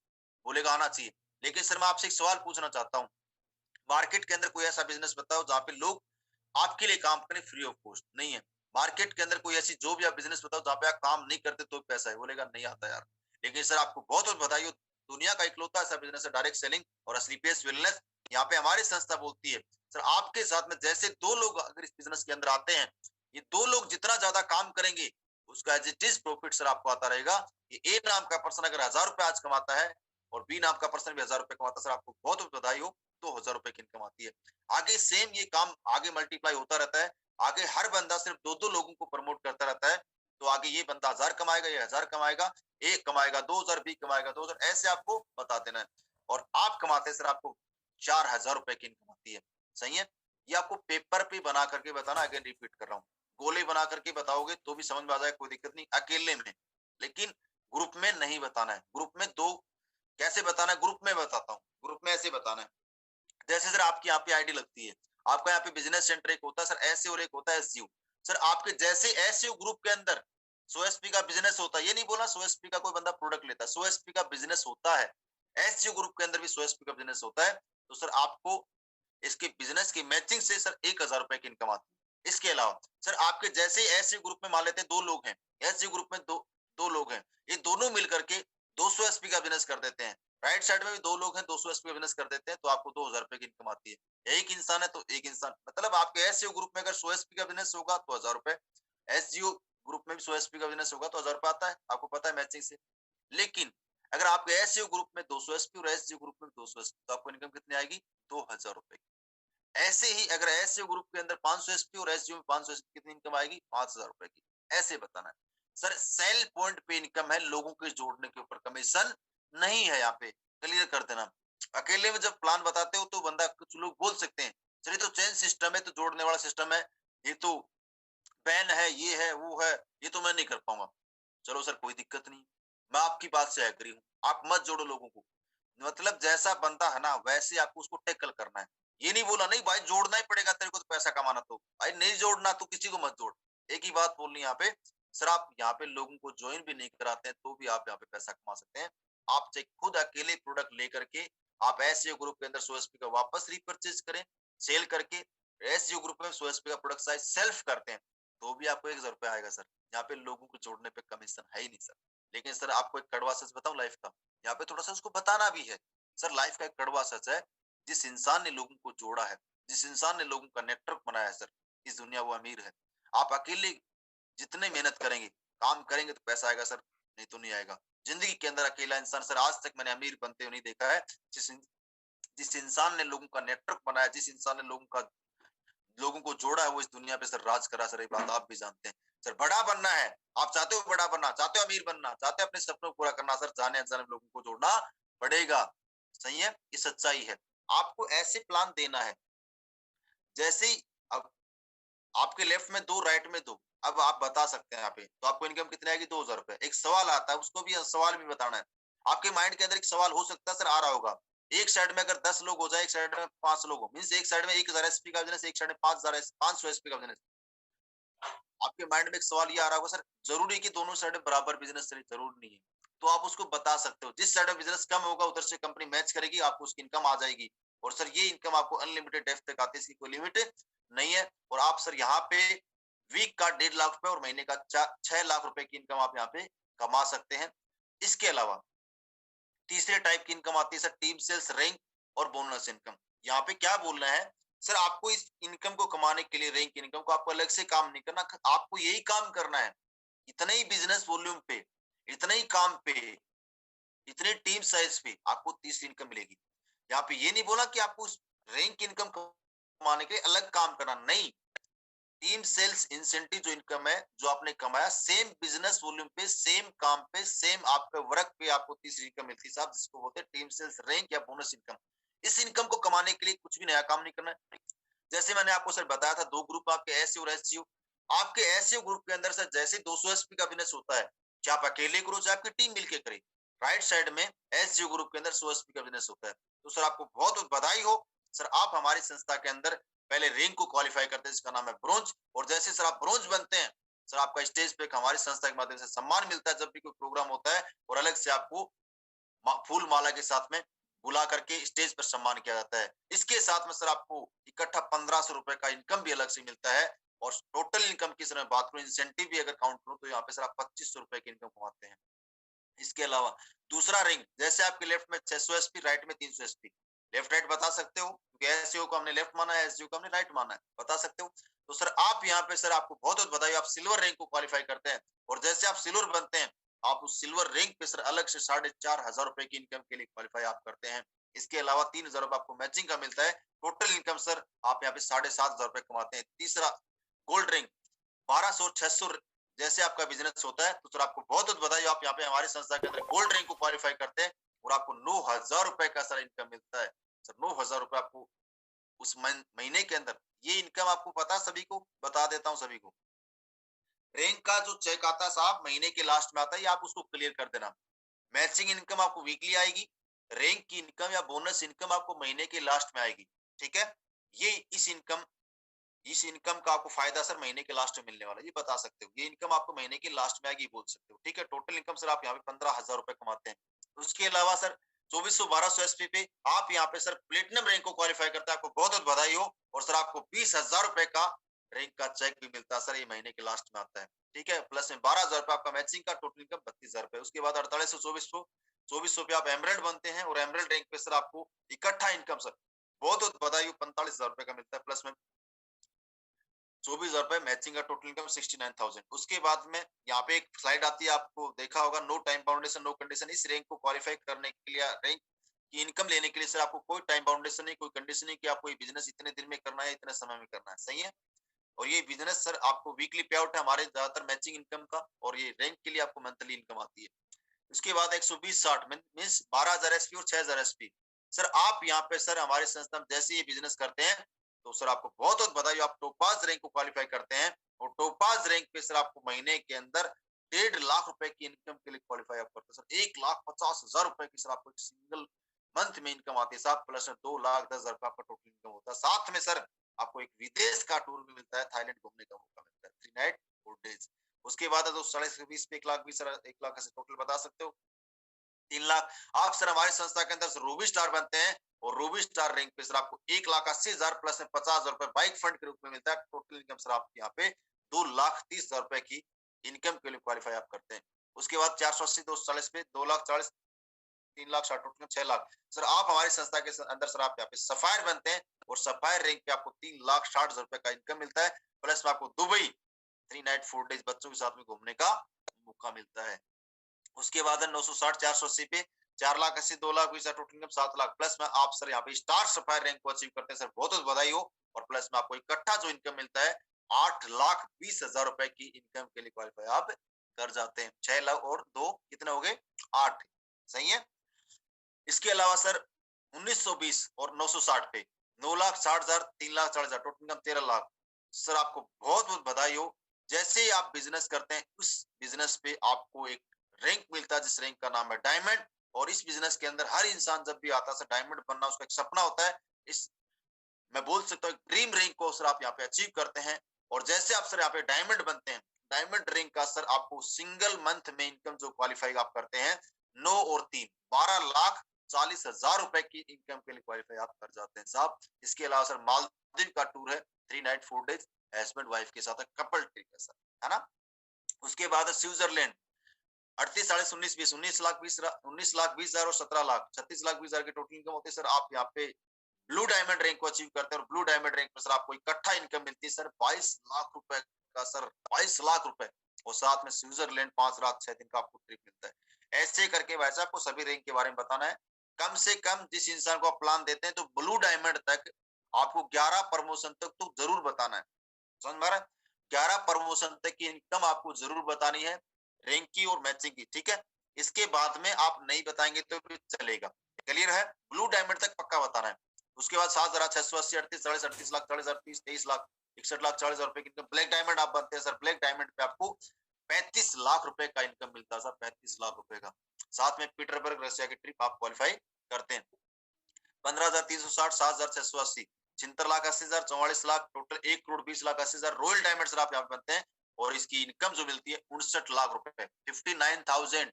बोलेगा आना चाहिए। लेकिन सर मैं आपसे एक सवाल पूछना चाहता हूँ, मार्केट के अंदर कोई ऐसा बिजनेस बताओ जहाँ पे लोग आपके लिए काम करें फ्री ऑफ कॉस्ट? नहीं है। मार्केट के अंदर कोई ऐसी जो भी आप बिजनेस बताओ जहाँ पे आप काम नहीं करते तो पैसा है? बोलेगा नहीं आता यार। लेकिन सर आपको बहुत बहुत बधाई हो, दुनिया का इकलौता ऐसा बिजनेस है डायरेक्ट सेलिंग और स्लीपियस वेलनेस। यहाँ पे हमारी संस्था बोलती है सर आपके साथ में जैसे 2 लोग अगर इस बिजनेस के अंदर आते हैं, ये 2 लोग जितना ज्यादा काम करेंगे उसका as it is profit sir आपको आता रहेगा। ये ए नाम का पर्सन अगर 1,000 रुपए आज कमाता है और बी नाम का पर्सन भी 1,000 रुपए कमाता है, सर आपको बहुत बहुत बधाई हो, 2,000 रुपए की इनकम आती है। आगे सेम ये काम आगे मल्टीप्लाई होता रहता है। आगे हर बंदा सिर्फ 2-2 लोगों को प्रमोट करता रहता है, तो आगे ये बंदा 1,000 कमाएगा, ये 1,000 कमाएगा, एक कमाएगा 2,000, बी कमाएगा 2,000, ऐसे आपको बता देना है। और आप कमाते हैं सर आपको 4,000 रुपए की इनकम आती है। सही है। ये आपको पेपर पे बना करके बताना, अगेन रिपीट कर रहा हूँ। गोले बना करके बताओगे तो भी समझ में आ जाएगा, कोई दिक्कत नहीं, अकेले में। लेकिन ग्रुप में नहीं बताना है। ग्रुप में 2 कैसे बताना है, ग्रुप में बताता हूँ। ग्रुप में ऐसे बताना है, जैसे सर आपकी यहाँ पे आईडी लगती है, आपका यहाँ पे बिजनेस सेंटर एक होता है सर एसईओ और एक होता है एसजीओ। सर आपके जैसे एसईओ ग्रुप के अंदर 100 एसपी का बिजनेस होता है, ये नहीं बोला 100 एसपी का कोई बंदा प्रोडक्ट लेता है, 100 एसपी का बिजनेस होता है। एसजीओ ग्रुप के अंदर भी 100 एसपी का बिजनेस होता है, तो सर आपको इसके बिजनेस की मैचिंग से सर 1,000 रुपए की इनकम आती है। इसके अलावा सर आपके जैसे एसजीओ ग्रुप में मान लेते हैं 2 लोग हैं, एसजीओ ग्रुप में दो लोग हैं, ये दोनों मिलकर के 200 एसपी का बिजनेस कर देते हैं। राइट साइड में भी 2 लोग हैं, 200 एसपी का बिजनेस कर देते हैं, तो आपको 2,000 रुपए की इनकम आती है। एक इंसान है तो एक इंसान, मतलब आपके एसजीओ ग्रुप में अगर 100 एसपी का बिजनेस होगा तो 1,000 रुपए, एसजीओ ग्रुप में भी 100 एसपी का बिजनेस होगा तो 1,000 रुपए आता है, आपको पता है मैचिंग से। लेकिन अगर आपके एसजीओ ग्रुप में 200 एसपी और एसजीओ ग्रुप में 200 एसपी, तो आपको इनकम कितनी आएगी? 2,000 रुपए। ऐसे ही अगर एसजीओ ग्रुप के अंदर 500 एसपी और एसजीओ में 500 एसपी, कितनी इनकम आएगी? 5,000 रुपए की। ऐसे बताना है सर। सेल पॉइंट पे इनकम है, लोगों के जोड़ने के ऊपर कमीशन नहीं है। यहाँ पे क्लियर कर देना। अकेले में जब प्लान बताते हो तो बंदा, कुछ लोग बोल सकते हैं चलिए तो चेन सिस्टम है, तो जोड़ने वाला सिस्टम है, ये तो पेन है, ये है, वो है, ये तो मैं नहीं कर पाऊंगा। चलो सर कोई दिक्कत नहीं, मैं आपकी बात से एग्री हूँ, आप मत जोड़ो लोगों को। मतलब जैसा बंदा है ना वैसे आपको उसको टैकल करना है। ये नहीं बोला नहीं भाई जोड़ना ही पड़ेगा तेरे को तो पैसा कमाना, तो भाई नहीं जोड़ना तो किसी को मत जोड़। एक ही बात बोलनी यहाँ पे, सर आप यहाँ पे लोगों को ज्वाइन भी नहीं कराते हैं तो भी आप यहाँ पे पैसा कमा सकते हैं। आप चाहे खुद अकेले प्रोडक्ट लेकर के आप एसईओ ग्रुप के अंदर सोएसपी का वापस रिपर्चेज करें, सेल करके एसईओ ग्रुप में सोएसपी का प्रोडक्ट साइज सेल्फ करते हैं तो भी आपको 1000 रुपया आएगा सर। यहाँ पे लोगों को जोड़ने पे कमीशन है ही नहीं सर। लेकिन सर आपको एक कड़वा सच बताऊं लाइफ का, यहाँ पे थोड़ा सा उसको बताना भी है। सर लाइफ का एक कड़वा सच है, जिस इंसान ने लोगों को जोड़ा है, जिस इंसान ने लोगों का नेटवर्क बनाया है सर, इस दुनिया वो अमीर है। आप अकेले जितने मेहनत करेंगे, काम करेंगे तो पैसा आएगा सर, नहीं तो नहीं आएगा। जिंदगी के अंदर अकेला इंसान सर आज तक मैंने अमीर बनते हुए नहीं देखा है। जिस जिस इंसान ने लोगों का नेटवर्क बनाया, जिस इंसान ने लोगों को जोड़ा है वो इस दुनिया पे सर राज करा सर, ये बात आप भी जानते हैं। सर बड़ा बनना है, आप चाहते हो बड़ा बनना, चाहते हो अमीर बनना, चाहते हो अपने सपनों को पूरा करना सर, जाने अनजाने लोगों को जोड़ना पड़ेगा। सही है, ये सच्चाई है। आपको ऐसे प्लान देना है जैसे ही अब आपके लेफ्ट में दो, राइट में दो, अब आप बता सकते हैं यहाँ पे तो आपको इनकम कितनी आएगी, 2000 रुपए। एक सवाल आता है उसको भी सवाल भी बताना है। आपके माइंड के अंदर एक सवाल हो सकता है सर आ रहा होगा, एक साइड में अगर 10 लोग हो जाए, एक साइड में 5 लोग हो, मीन एक साइड में 1000 एसपी का बिजनेस, एक साइड में 500 एसपी का बिजनेस। आपके माइंड में एक सवाल ये आ रहा होगा सर जरूरी कि दोनों साइड बराबर बिजनेस चले, जरूर नहीं है। तो आप उसको बता सकते हो जिस साइड में बिजनेस कम होगा उधर से कंपनी मैच करेगी, आपको उसकी इनकम आ जाएगी। और सर ये इनकम आपको अनलिमिटेड डेफ तक आती है, इसकी कोई लिमिट नहीं है। और आप सर यहाँ पे वीक का 1.5 लाख रुपए और महीने का 6 लाख रुपए की इनकम आप यहाँ पे कमा सकते हैं। इसके अलावा तीसरे टाइप की इनकम आती है सर टीम सेल्स, रैंक और बोनस इनकम। यहाँ पे क्या बोलना है सर, आपको इस इनकम को कमाने के लिए, रैंक इनकम को, आपको अलग से काम नहीं करना, आपको यही काम करना है। इतने ही बिजनेस वॉल्यूम पे, इतने ही काम पे, इतने टीम साइज पे आपको तीसरी इनकम मिलेगी। यहाँ पे ये नहीं बोला कि आपको उस रैंक इनकम कमाने के लिए अलग काम करना, नहीं। टीम सेल्स इंसेंटिव जो इनकम है जो आपने कमाया सेम बिजनेस वॉल्यूम पे, सेम काम पे, सेम आपके वर्क पे आपको तीसरी इनकम मिलती है साहब, जिसको बोलते हैं टीम सेल्स, रैंक या बोनस इनकम। इस इनकम को कमाने के लिए कुछ भी नया काम नहीं करना है। जैसे मैंने आपको सर बताया था दो ग्रुप आपके एसईओ और एसजीओ। आपके एसईओ ग्रुप के अंदर सर जैसे 200 एसपी का बिजनेस होता है, चाहे आप अकेले करो चाहे आपकी टीम मिलकर करे, राइट साइड में एसजीओ ग्रुप के अंदर 100 एसपी का बिजनेस होता है। तो सर आपको बहुत बहुत बधाई हो सर, आप हमारी संस्था के अंदर पहले रैंक को क्वालिफाई करते हैं, इसका नाम है ब्रोंज। और जैसे सर आप ब्रोंज बनते हैं सर आपका स्टेज पे हमारी संस्था के माध्यम से सम्मान मिलता है जब भी कोई प्रोग्राम होता है, और अलग से आपको फूल माला के साथ में बुला करके स्टेज पर सम्मान किया जाता है। इसके साथ में सर आपको इकट्ठा 1500 रुपए का इनकम भी अलग से मिलता है। और टोटल इनकम की सर मैं बात करूं, इंसेंटिव भी अगर काउंट करूं तो यहाँ पे सर आप 2500 रुपए की इनकम कमाते हैं। इसके अलावा दूसरा रिंग, जैसे आपके लेफ्ट में 600 एसपी, राइट में 300 एसपी, लेफ्ट राइट बता सकते हो क्योंकि एसईओ को हमने लेफ्ट माना है, एसजीओ को हमने राइट माना है, बता सकते हो। तो सर आप यहाँ पे सर आपको बहुत बहुत बधाई, आप सिल्वर रैंक को क्वालिफाई करते हैं। और जैसे आप सिल्वर बनते हैं आप उस सिल्वर रैंक पे सर अलग से 4500 रुपए की इनकम के लिए क्वालिफाई आप करते हैं। इसके अलावा 3000 रुपए आपको मैचिंग का मिलता है। टोटल इनकम सर आप यहाँ पे 7500 रुपए कमाते हैं। तीसरा गोल्ड रैंक 1200 600, जैसे आपका बिजनेस होता है तो सर आपको बहुत बहुत बधाई, आप यहाँ पे हमारी संस्था के अंदर गोल्ड रैंक को क्वालिफाई करते हैं और आपको 9000 रुपए का सर इनकम मिलता है। सर 9000 रुपए आपको उस महीने के अंदर, ये इनकम आपको पता, सभी को बता देता हूँ सभी को। रैंक का जो चेक आता है साहब महीने के लास्ट में आता है, ये आप उसको क्लियर कर देना। मैचिंग इनकम आपको वीकली आएगी, रैंक की इनकम या बोनस इनकम आपको महीने के लास्ट में आएगी। ठीक है, ये इस इनकम का आपको फायदा सर महीने के लास्ट में मिलने वाला है, ये बता सकते हो। ये इनकम आपको महीने के लास्ट में आएगी बोल सकते हो। ठीक है, टोटल इनकम सर आप यहाँ पे 15,000 रुपए कमाते हैं। उसके अलावा सर 2400 एसपी पे आप यहाँ पे सर प्लेटिनम रैंक को क्वालिफाई करते हैं, आपको बहुत बहुत बधाई हो। और सर आपको 20,000 रुपए का रैंक का चेक भी मिलता है सर, ये महीने के लास्ट में आता है। ठीक है, प्लस में 12,000 रुपए आपका मैचिंग का, टोटल इनकम 32,000 रुपए। उसके बाद 4800 पे आप एमरल्ड बनते हैं और एमरल्ड रैंक पे सर आपको इकट्ठा इनकम सर बहुत बहुत बधाई हो 45,000 रुपए का मिलता है, प्लस में 24,000 रुपए मैचिंग का, टोटल इनकम 69,000। उसके बाद में यहाँ पे एक स्लाइड आती है, आपको देखा होगा, नो टाइम बाउंडेशन नो कंडीशन। इस रैंक को क्वालिफाई करने के लिए, रैंक की इनकम लेने के लिए सर आपको कोई टाइम बाउंडेशन नहीं, कोई कंडीशन नहीं कि आपको ये बिजनेस इतने दिन में करना है, इतने समय में करना है। सही है, और ये बिजनेस सर आपको वीकली पे आउट है हमारे ज्यादातर मैचिंग इनकम का, और ये रैंक के लिए आपको मंथली इनकम आती है। उसके बाद 120-60 मीन 12,000 एसपी और 6,000 एसपी। सर आप यहाँ पे सर हमारे संस्था में जैसे ये बिजनेस करते हैं तो सर आपको बहुत बहुत बधाई, आप टोपाज रैंक को क्वालिफाई करते हैं। और टोपाज रैंक पे सर आपको महीने के अंदर 1.5 लाख रुपए की इनकम के लिए क्वालिफाई आप करते हैं सर। 1,50,000 रुपए की सर आपको एक सिंगल मंथ में इनकम आती है साहब, प्लस 2,10,000 का आपका टोटल इनकम होता है। साथ में सर आपको एक विदेश का टूर भी मिलता है, थाईलैंड घूमने का मौका मिलता है, 3 नाइट 4 डेज। उसके बाद है तो 40 पे 1,20,000 सर 1,00,000 से टोटल बता सकते हो 3,00,000। आप सर हमारी संस्था के अंदर रूबी स्टार बनते हैं और रूबी स्टार रैंक पे सर आपको 1,80,000 प्लस में 50,000 रुपए बाइक फंड के रूप में मिलता है। टोटल इनकम सर आप यहाँ पे 2,30,000 रुपए की इनकम के लिए क्वालिफाई आप करते हैं। उसके बाद 480 240 पे 2,40,000 3,60,000 टोटल 6,00,000। सर आप हमारी संस्था के अंदर सर आप यहाँ पे सफायर बनते हैं और सफायर रैंक पे आपको 3,60,000 रुपए का इनकम मिलता है, प्लस में आपको दुबई 3 नाइट 4 डेज बच्चों के साथ में घूमने का मौका मिलता है। उसके बाद है 960 480 पे 4,80,000 2,00,000 हुई सर टोटल इनकम 7,00,000, प्लस में आप सर यहाँ पे स्टार सफायर रैंक को अचीव करते हैं सर, बहुत बहुत बधाई हो। और प्लस में आपको इकट्ठा जो इनकम मिलता है 8,20,000 रुपए की इनकम के लिए क्वालिफाई आप कर जाते हैं। 6,00,000 और 2 कितने हो गए 8, सही है। इसके अलावा सर 1920 और 960 पे 9,60,000 3,40,000 टोटल इनकम 13,00,000। सर आपको बहुत बहुत बधाई हो। जैसे ही आप बिजनेस करते हैं उस बिजनेस पे आपको एक रैंक मिलता है जिस रैंक का नाम है डायमंड। और इस बिजनेस के अंदर हर इंसान जब भी आता है सर डायमंड बनना उसका एक सपना होता है। इस मैं बोल सकता हूँ ड्रीम रैंक को सर आप यहाँ पे अचीव करते हैं। और जैसे आप सर यहाँ पे डायमंड बनते हैं, डायमंड रैंक का सर आपको सिंगल मंथ में इनकम जो क्वालिफाई आप करते हैं 9 और 3 12,40,000 रुपए की इनकम के लिए क्वालिफाई आप कर जाते हैं साहब। इसके अलावा सर मालदीव का टूर है 3 नाइट 4 डेज हस्बैंड वाइफ के साथ कपल ट्रिप है सर, है ना। उसके बाद स्विट्जरलैंड 38 40 19 20 19,20,000 और 17,00,000 36,20,000 के टोटल इनकम होते हैं सर। आप यहाँ पे ब्लू डायमंड रैंक को अचीव करते हैं और ब्लू डायमंड रैंक पर सर आपको इकट्ठा इनकम मिलती है सर 22,00,000 रुपए का सर 22,00,000 रुपए। और साथ में स्विट्जरलैंड 5 रात 6 दिन का आपको ट्रिप मिलता है। ऐसे करके भाई साहब को सभी रैंक के बारे में बताना है। कम से कम जिस इंसान को आप प्लान देते हैं तो ब्लू डायमंड तक आपको 11 प्रमोशन तक तो जरूर बताना है, समझ में आ रहा है। 11 प्रमोशन तक की इनकम आपको जरूर बतानी है, रैंक की और मैचिंग की, ठीक है। इसके बाद में आप नहीं बताएंगे तो भी चलेगा, क्लियर है। ब्लू डायमंड तक पक्का बताना है। उसके बाद 7,680 38 40 38 लाख 40,000 30 23 लाख 61 लाख 40,000 रुपए की इनकम। ब्लैक डायमंड आप बनते हैं सर, ब्लैक डायमंड पे आपको 35 लाख रुपए का इनकम मिलता है सर, 35 लाख रुपए का। साथ में पीटरबर्ग रशिया की ट्रिप आप क्वालिफाई करते हैं। 15,360 7,680 76,80,000 44 lakh total 1,20,80,000 royal diamond sir आप यहाँ पे बनते हैं। और इसकी इनकम जो मिलती है 59 लाख रुपए, 59,000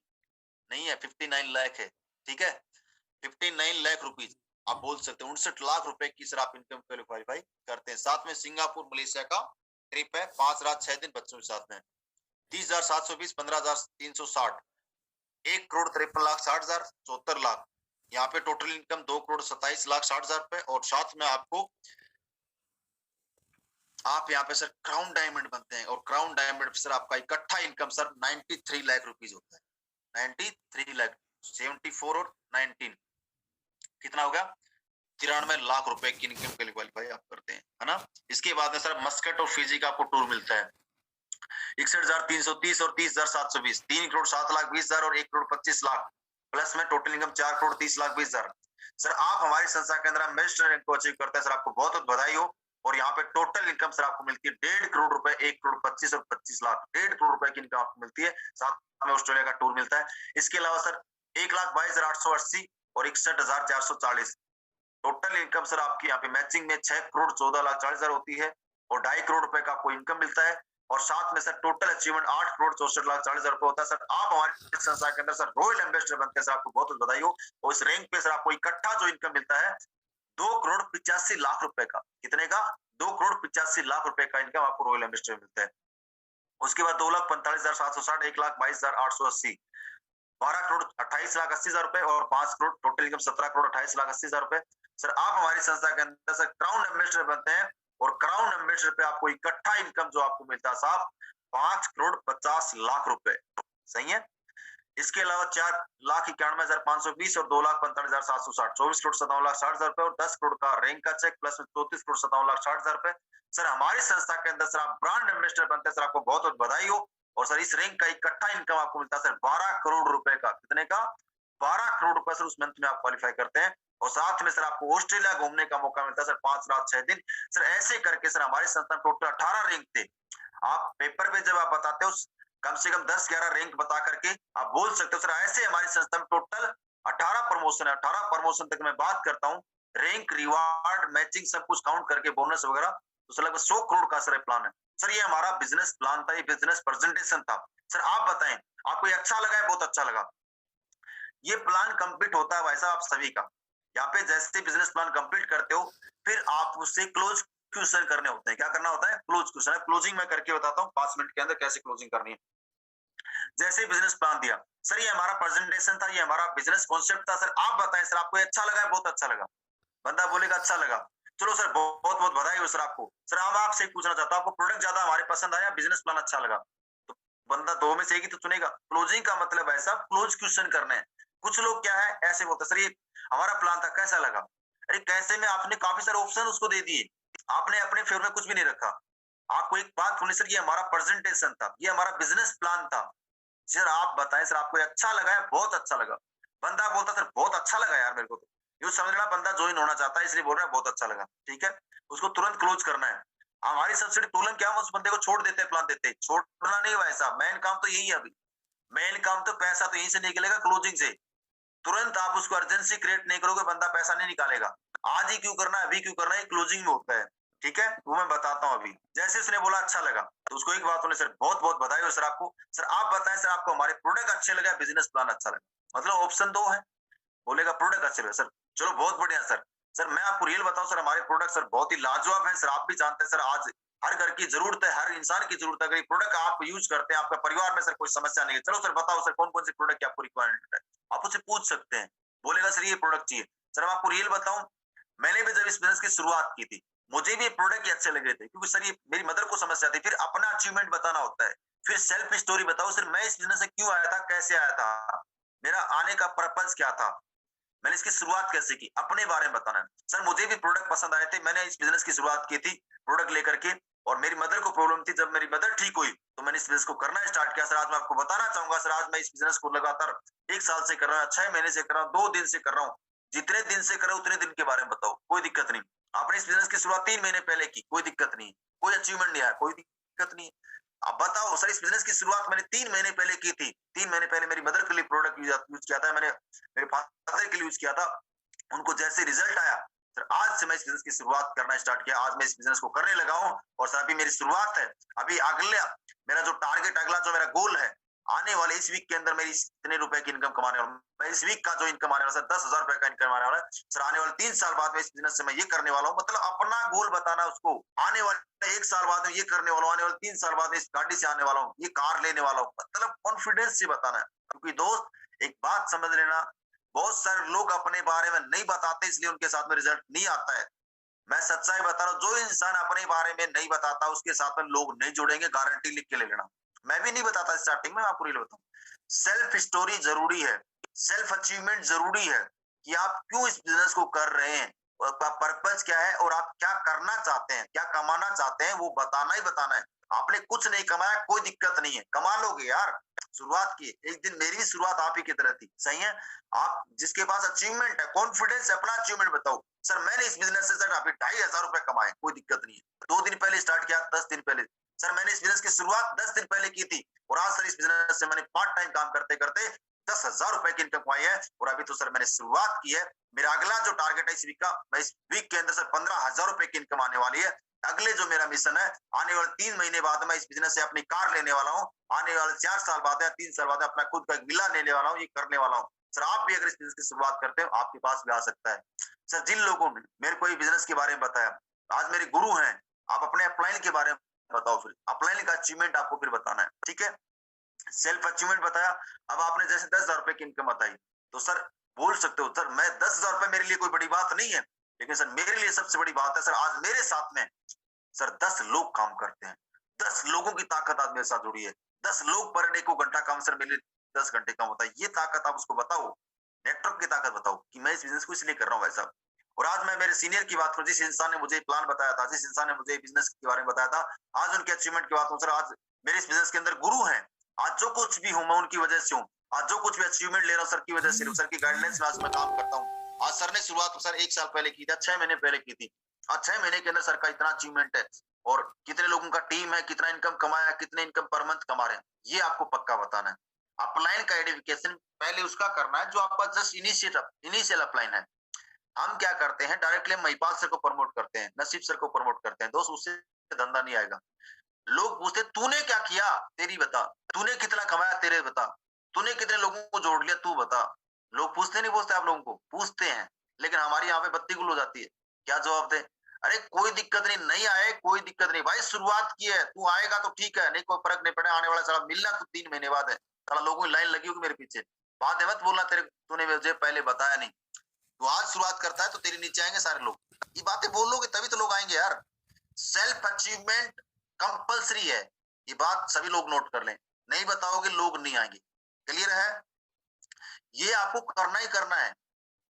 नहीं है 59 लाख है, ठीक है 59 लाख रुपीज आप बोल सकते हैं। 59 लाख रुपए की सर आप इनकम के लिए क्वालिफाई करते हैं। साथ में सिंगापुर मलेशिया का ट्रिप है 5 रात 6 दिन बच्चों के साथ में 30,720 15,360 1,53,60,000 74 लाख। यहाँ पे टोटल इनकम 2,27,60,000 रुपए। और साथ में आपको आप यहाँ पे सर क्राउन डायमंड बनते हैं और क्राउन डायमंड सर आपका इकट्ठा इनकम सर 93 लाख रुपीज होता है। 93 लाख 74 और 19 कितना होगा 93 लाख रुपए की इनकम के लिए क्वालिफाई आप करते हैं, है ना। इसके बाद में सर मस्कट और फिजी का आपको टूर मिलता है 61,330 और 30,720 3,07,20,000 और 1,25,00,000 प्लस में टोटल इनकम 4,30,20,000। सर आप हमारी संस्था के अंदर एम्बेसडर रैंक को अचीव करते हैं सर, आपको बहुत बहुत बधाई हो। और यहाँ पे टोटल इनकम सर आपको मिलती है 1.5 करोड़ रुपए 1,25,00,000 और 25 लाख 1.5 करोड़ रुपए की इनकम आपको मिलती है। साथ में ऑस्ट्रेलिया का टूर मिलता है। इसके अलावा सर 1,22,880 और 61,440 टोटल इनकम सर आपकी यहाँ पे मैचिंग में 6,14,40,000 होती है और 2.5 करोड़ रुपए का आपको इनकम मिलता है। और साथ में सर टोटल अचीवमेंट 8,64,40,000 रुपए होता है। सर आप हमारे संस्था के अंदर सर रॉयल एम्बेसडर बनते हैं सर, आपको बहुत बहुत बधाई हो। और इस रैंक पे सर आपको इकट्ठा जो इनकम मिलता है 2,85,00,000 रुपए का, कितने का 2,85,00,000 रुपए का इनकम आपको रॉयल एम्बेसडर मिलता है। उसके बाद 2,45,760 1,22,880 12,28,80,000 रुपए और 5 करोड़ टोटल इनकम 17,28,80,000 रुपए। सर आप हमारी संस्था के अंदर सर क्राउन एम्बेसडर बनते हैं और क्राउन एम्बेसडर पे आपको इकट्ठा इनकम जो आपको मिलता है साहब 5,50,00,000 रुपए, सही है। इसके अलावा 4,91,520 और 2,45,760 24,57,60,000 रुपए और 10 करोड़ का रैंक का चेक प्लस 34,57,60,000 रुपए। सर हमारी संस्था के अंदर सर आप ब्रांड एम्बेसडर बनते हैं सर, आपको बहुत बहुत बधाई हो। और सर इस रैंक का इकट्ठा इनकम आपको मिलता है सर 12 करोड़ रुपए का, कितने का 12 करोड़ रुपए सर उस मंथ में आप क्वालिफाई करते हैं। और साथ में सर आपको ऑस्ट्रेलिया घूमने का मौका मिलता है सर 5 रात 6 दिन। सर ऐसे करके सर हमारी संस्था में टोटल 18 रैंक थे। आप पेपर पे जब आप बताते हो कम से कम 10-11 रैंक बता करके आप बोल सकते हो सर ऐसे हमारी संस्था में टोटल 18 प्रमोशन है, 18 प्रमोशन तक मैं बात करता हूँ, रैंक, रिवार्ड, मैचिंग सब कुछ काउंट करके बोनस वगैरह, तो सर लगभग 100 करोड़ का सर प्लान है। सर ये हमारा बिजनेस प्लान था, ये बिजनेस प्रेजेंटेशन था। सर आप बताएं, आपको ये अच्छा लगा है? बहुत अच्छा लगा। ये प्लान कंप्लीट होता है भाई साहब आप सभी का। यहाँ पे जैसे बिजनेस प्लान कंप्लीट करते हो, फिर आप उससे क्लोज क्वेश्चन करने होते हैं। क्या करना होता है? Close question. क्लोजिंग मैं करके बताता हूँ 5 मिनट के अंदर कैसे क्लोजिंग करनी है। जैसे बिजनेस प्लान दिया, सर ये हमारा प्रेजेंटेशन था, ये हमारा बिजनेस कॉन्सेप्ट था, सर आप बताएं सर आपको अच्छा लगा है? बहुत अच्छा लगा। बंदा बोलेगा अच्छा लगा, चलो सर बहुत बहुत बधाई हो सर आपको। सर हम आपसे पूछना चाहता हूँ, आपको प्रोडक्ट ज्यादा हमारे पसंद आया, बिजनेस प्लान अच्छा लगा? तो बंदा दो में से एक ही तो चुनेगा। क्लोजिंग का मतलब है साहब क्लोज क्वेश्चन करने हैं। कुछ लोग क्या है ऐसे बोलते सर ये हमारा प्लान था, कैसा लगा? अरे कैसे में आपने काफी सारे ऑप्शन उसको दे दिए, आपने अपने फेवर में कुछ भी नहीं रखा। आपको एक बात बोलनी सर, ये हमारा प्रेजेंटेशन था, ये हमारा बिजनेस प्लान था। सर आप बताएं सर आपको अच्छा लगा है? बहुत अच्छा लगा। बंदा बोलता सर बहुत अच्छा लगा यार मेरे को, तो यूं समझ लेना बंदा ज्वाइन होना चाहता है इसलिए बोल रहा है बहुत अच्छा लगा। ठीक है, उसको तुरंत क्लोज करना है। हमारी सब्सिडी प्रॉब्लम क्या, हम उस बंदे को छोड़ देते हैं, प्लान देते हैं, छोड़ना नहीं हुआ ऐसा। मेन काम तो यही है अभी, मेन काम तो पैसा तो यहीं से निकलेगा, क्लोजिंग से। तुरंत आप उसको अर्जेंसी क्रिएट नहीं करोगे, बंदा पैसा नहीं निकालेगा। आज ही क्यों करना है, अभी क्यों करना है, क्लोजिंग में होता है। ठीक है, वो मैं बताता हूँ अभी। जैसे उसने बोला अच्छा लगा, तो उसको एक बात बोले सर बहुत बहुत बधाई हो सर आपको। सर आप बताएं सर आपको हमारे प्रोडक्ट अच्छे लगे, बिजनेस प्लान अच्छा लगा? मतलब ऑप्शन दो है। बोलेगा प्रोडक्ट अच्छे लगे सर, चलो बहुत बढ़िया सर। सर मैं आपको रियल बताऊं सर, हमारे प्रोडक्ट सर बहुत ही लाजवाब है। सर आप भी जानते हैं सर, आज हर घर की जरूरत है, हर इंसान की जरूरत है। अगर ये प्रोडक्ट आप यूज करते हैं, आपका परिवार में सर कोई समस्या नहीं है, चलो सर बताओ सर कौन कौन से प्रोडक्ट की आपको रिक्वायरमेंट है, आप उससे पूछ सकते हैं। बोलेगा सर ये प्रोडक्ट चाहिए। सर मैं आपको रियल बताऊं, मैंने भी जब इस बिजनेस की शुरुआत की थी, मुझे भी प्रोडक्ट ही अच्छे लगे थे, क्योंकि सर ये मेरी मदर को समस्या थी। फिर अपना अचीवमेंट बताना होता है, फिर सेल्फ स्टोरी बताओ सर मैं इस बिजनेस से क्यों आया था, कैसे आया था, मेरा आने का पर्पज क्या था, मैंने इसकी शुरुआत कैसे की, अपने बारे में बताना है। सर मुझे भी प्रोडक्ट पसंद आए थे, मैंने इस बिजनेस की शुरुआत की थी प्रोडक्ट लेकर के, और मेरी मदर को प्रॉब्लम थी। जब मेरी मदर ठीक हुई तो मैंने इस बिजनेस को करना स्टार्ट किया। सर आज मैं आपको बताना चाहूंगा सर, आज मैं इस बिजनेस को लगातार 1 साल से कर रहा हूँ, 6 महीने से कर रहा हूँ, 2 दिन से कर रहा हूँ। जितने दिन से कर रहा हूँ उतने दिन के बारे में बताओ, कोई दिक्कत नहीं। आपने इस बिजनेस की शुरुआत 3 महीने पहले की, कोई दिक्कत नहीं, कोई अचीवमेंट नहीं आया, कोई दिक्कत नहीं। अब बताओ सर इस बिजनेस की शुरुआत मैंने 3 महीने पहले की थी, 3 महीने पहले मेरी मदर के लिए प्रोडक्ट यूज किया था, मैंने मेरे फादर के लिए यूज किया था, उनको जैसे रिजल्ट आया, सर आज से मैं इस बिजनेस की शुरुआत करना स्टार्ट किया, आज मैं इस बिजनेस को करने लगा हूं। और सर अभी मेरी शुरुआत है, अभी अगला मेरा जो टारगेट, अगला जो मेरा गोल है, आने वाले इस वीक के अंदर मेरी इतने रुपए की इनकम कमाने वाला, मैं इस वीक का जो इनकम आने वाला सर 10,000 रुपए का इनकम आने वाला है। सर आने वाले 3 साल बाद में इस बिजनेस से मैं ये करने वाला हूँ, मतलब अपना गोल बताना उसको, आने वाले 1 साल बाद में ये करने वाला हूँ, आने वाले 3 साल बाद में इस गाड़ी से आने वाला हूँ, ये कार लेने वाला हूँ, मतलब कॉन्फिडेंस से बताना है। क्योंकि दोस्त एक बात समझ लेना, बहुत सारे लोग अपने बारे में नहीं बताते, इसलिए उनके साथ में रिजल्ट नहीं आता है। मैं सच्चाई बता रहा हूँ, जो इंसान अपने बारे में नहीं बताता उसके साथ में लोग नहीं जुड़ेंगे, गारंटी लिख के ले लेना। मैं भी नहीं बताता स्टार्टिंग में, आपको रियल बताऊं, सेल्फ स्टोरी जरूरी है, सेल्फ अचीवमेंट जरूरी है, कि आप क्यों इस बिजनेस को कर रहे हैं, आपका पर्पज क्या है, और आप क्या करना चाहते हैं, क्या कमाना चाहते हैं, वो बताना ही बताना है। आपने कुछ नहीं कमाया कोई दिक्कत नहीं है, कमा लोगे यार, शुरुआत की। एक दिन मेरी भी शुरुआत आप ही की तरह थी, सही है। आप जिसके पास अचीवमेंट है, कॉन्फिडेंस है, अपना अचीवमेंट बताओ। सर मैंने इस बिजनेस से सर अभी 2,500 रुपए कमाए, कोई दिक्कत नहीं है। 2 दिन पहले स्टार्ट किया, 10 दिन पहले। सर मैंने इस बिजनेस की शुरुआत 10 दिन पहले की थी, और आज सर इस बिजनेस से मैंने पार्ट टाइम काम करते करते 10,000 रुपए की इनकम कमाई है। और अभी तो सर मैंने शुरुआत की है, मेरा अगला जो टारगेट है इस वीक का, मैं इस वीक के अंदर सर 15,000 रुपए की इनकम आने वाली है। अगले जो मेरा मिशन है, आने वाले 3 महीने बाद मैं इस बिजनेस से अपनी कार लेने वाला हूँ, आने वाले 4 साल बाद या 3 साल बाद अपना खुद का विला लेने वाला हूँ, ये करने वाला हूँ। सर आप भी अगर इस बिजनेस की शुरुआत करते हो, आपके पास भी आ सकता है। सर जिन लोगों ने मेरे को ये बिजनेस के बारे में बताया, आज मेरे गुरु हैं, आप अपने अपलाइन के बारे में बताओ, फिर अपलाइन का अचीवमेंट आपको फिर बताना है। ठीक है, सेल्फ अचीवमेंट बताया। अब आपने जैसे 10,000 रुपए की इनकम बताई, तो सर बोल सकते हो सर मैं 10,000 रुपए मेरे लिए कोई बड़ी बात नहीं है, लेकिन सर मेरे लिए सबसे बड़ी बात है सर, आज मेरे साथ में सर 10 लोग काम करते हैं, 10 लोगों की ताकत आज मेरे साथ जुड़ी है। 10 लोग पर डे को घंटा काम, सर मेरे लिए 10 घंटे काम होता है। ये ताकत आप उसको बताओ, नेटवर्क की ताकत बताओ, कि मैं इस बिजनेस को इसलिए कर रहा हूँ भाई साहब। और आज मैं मेरे सीनियर की बात करूं, जिस इंसान ने मुझे प्लान बताया था, जिस इंसान ने मुझे बिजनेस के बारे में बताया था, आज उनके अचीवमेंट की बात करूं सर, आज मेरे इस बिजनेस के अंदर गुरु हैं। आज जो कुछ भी हूं मैं उनकी वजह से हूँ, आज जो कुछ भी अचीवमेंट ले रहा हूँ सर की वजह से, सर की गाइडलाइंस में आज मैं काम करता हूँ। आज सर ने शुरुआत सर 1 साल पहले की थी, 6 महीने पहले की थी। आज 6 महीने के अंदर सर का इतना अचीवमेंट है, और कितने लोगों का टीम है, कितना इनकम कमाया, कितने इनकम पर मंथ कमा रहे हैं, ये आपको पक्का बताना है। अपलाइन का आइडेंटिफिकेशन पहले उसका करना है जो आपका जस्ट इनिशियल अपलाइन है। हम क्या करते हैं, डायरेक्टली महिपाल सर को प्रमोट करते हैं, नसीब सर को प्रमोट करते हैं। दोस्त उससे धंधा नहीं आएगा। लोग पूछते तूने क्या किया, तेरी बता, तूने कितना कमाया, तेरे बता, तूने कितने लोगों को जोड़ लिया, तू बता। लोग पूछते नहीं, पूछते आप लोगों को पूछते हैं, लेकिन हमारी यहाँ पे बत्ती गुल हो जाती है। क्या जवाब दे? अरे कोई दिक्कत नहीं, नहीं आए कोई दिक्कत नहीं भाई, शुरुआत की है, तू आएगा तो ठीक है, नहीं कोई फर्क नहीं पड़े, आने वाला साला मिलना तो 3 महीने बाद है। साला लोगों की लाइन लगी होगी मेरे पीछे, बात है मत बोलना तेरे, तूने मुझे पहले बताया नहीं। तू आज शुरुआत करता है तो तेरे नीचे आएंगे सारे लोग। ये बातें बोलोगे तभी तो लोग आएंगे यार। सेल्फ अचीवमेंट कंपलसरी है, ये बात सभी लोग नोट कर लें। नहीं बताओगे लोग नहीं आएंगे। क्लियर है? ये आपको करना ही करना है।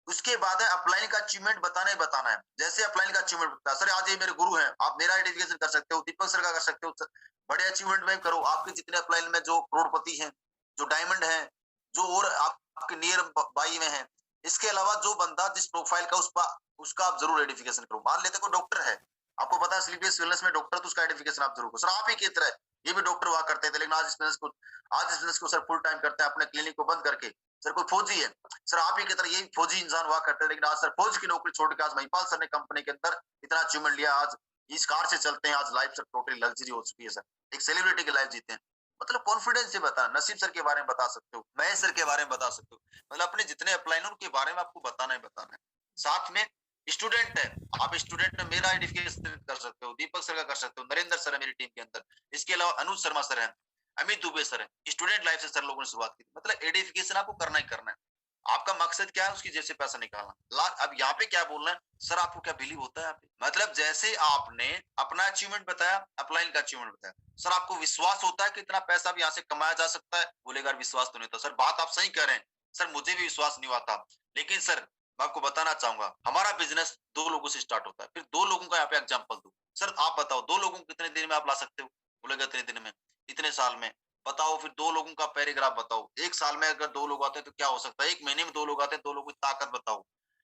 उसके बाद है अपलाइन का अचीवमेंट बताना ही बताना है। जैसे अपलाइन का अचीवमेंट बताया, सर आज ये मेरे गुरु हैं, आप मेरा आइडेंटिफिकेशन कर सकते हो, दीपक सर का कर सकते हो, बड़े अचीवमेंट में करो। आपके जितने अपलाइन में जो करोड़पति हैं, जो डायमंड हैं, जो और आपके नियर बाई में है, इसके अलावा जो बंदा जिस प्रोफाइल का उसका आप जरूर आइडेंटिफिकेशन करो। मान लेते कोई डॉक्टर है, आपको पता है स्लीपियस वेलनेस में डॉक्टर, तो उसका आइडेंटिफिकेशन आप जरूर करो। सर आप ही की तरह ये भी डॉक्टर हुआ करते थे, लेकिन आज इस बिजनेस को सर फुल टाइम करते हैं, अपने क्लिनिक को बंद करके। सर कोई फौजी है, सर आप ही की तरह यही फौजी इंसान हुआ करते थे, लेकिन आज सर फौज की नौकरी छोड़ के आज महिपाल सर ने कंपनी के अंदर इतना अचीवमेंट लिया। आज इस कार से चलते हैं, आज लाइफ सर टोटली लग्जरी हो चुकी है सर, एक सेलिब्रिटी की लाइफ जीते हैं। मतलब कॉन्फिडेंस से बता, नसीब सर के बारे में बता सकते हो, महेश सर के बारे में बता सकते हो, मतलब अपने जितने अपलाइन उनके बारे में आपको बताना ही बताना है। साथ में स्टूडेंट है, आप स्टूडेंट में मेरा आइडेंटिफिकेशन कर सकते हो, दीपक सर का कर सकते हो, नरेंद्र सर है मेरी टीम के अंदर, इसके अलावा अनुज शर्मा सर है, अमित दुबे सर है, स्टूडेंट लाइफ से सर लोगों ने शुरुआत की। मतलब आइडेंटिफिकेशन आपको करना ही करना है। आपका मकसद क्या है? उसकी जेब से पैसा निकालना। अब यहाँ पे क्या बोलना है, सर आपको क्या बिलीव होता है? मतलब जैसे आपने अपना अचीवमेंट बताया, अपलाइन का अचीवमेंट बताया, सर आपको विश्वास होता है कि इतना पैसा भी यहाँ से कमाया जा सकता है? बोलेगा विश्वास तो नहीं होता। सर बात आप सही कह रहे हैं, सर मुझे भी विश्वास नहीं हुआ था, लेकिन सर मैं आपको बताना चाहूंगा, हमारा बिजनेस 2 लोगों से स्टार्ट होता है। फिर 2 लोगों का यहाँ पे एग्जाम्पल दो, सर आप बताओ 2 लोगों को कितने दिन में आप ला सकते हो? बोलेगा इतने दिन में, इतने साल में। बताओ फिर 2 लोगों का पैराग्राफ बताओ, 1 साल में अगर 2 लोग आते हैं तो क्या हो सकता है, 1 महीने में 2 लोग आते हैं, 2 लोगों की ताकत बताओ।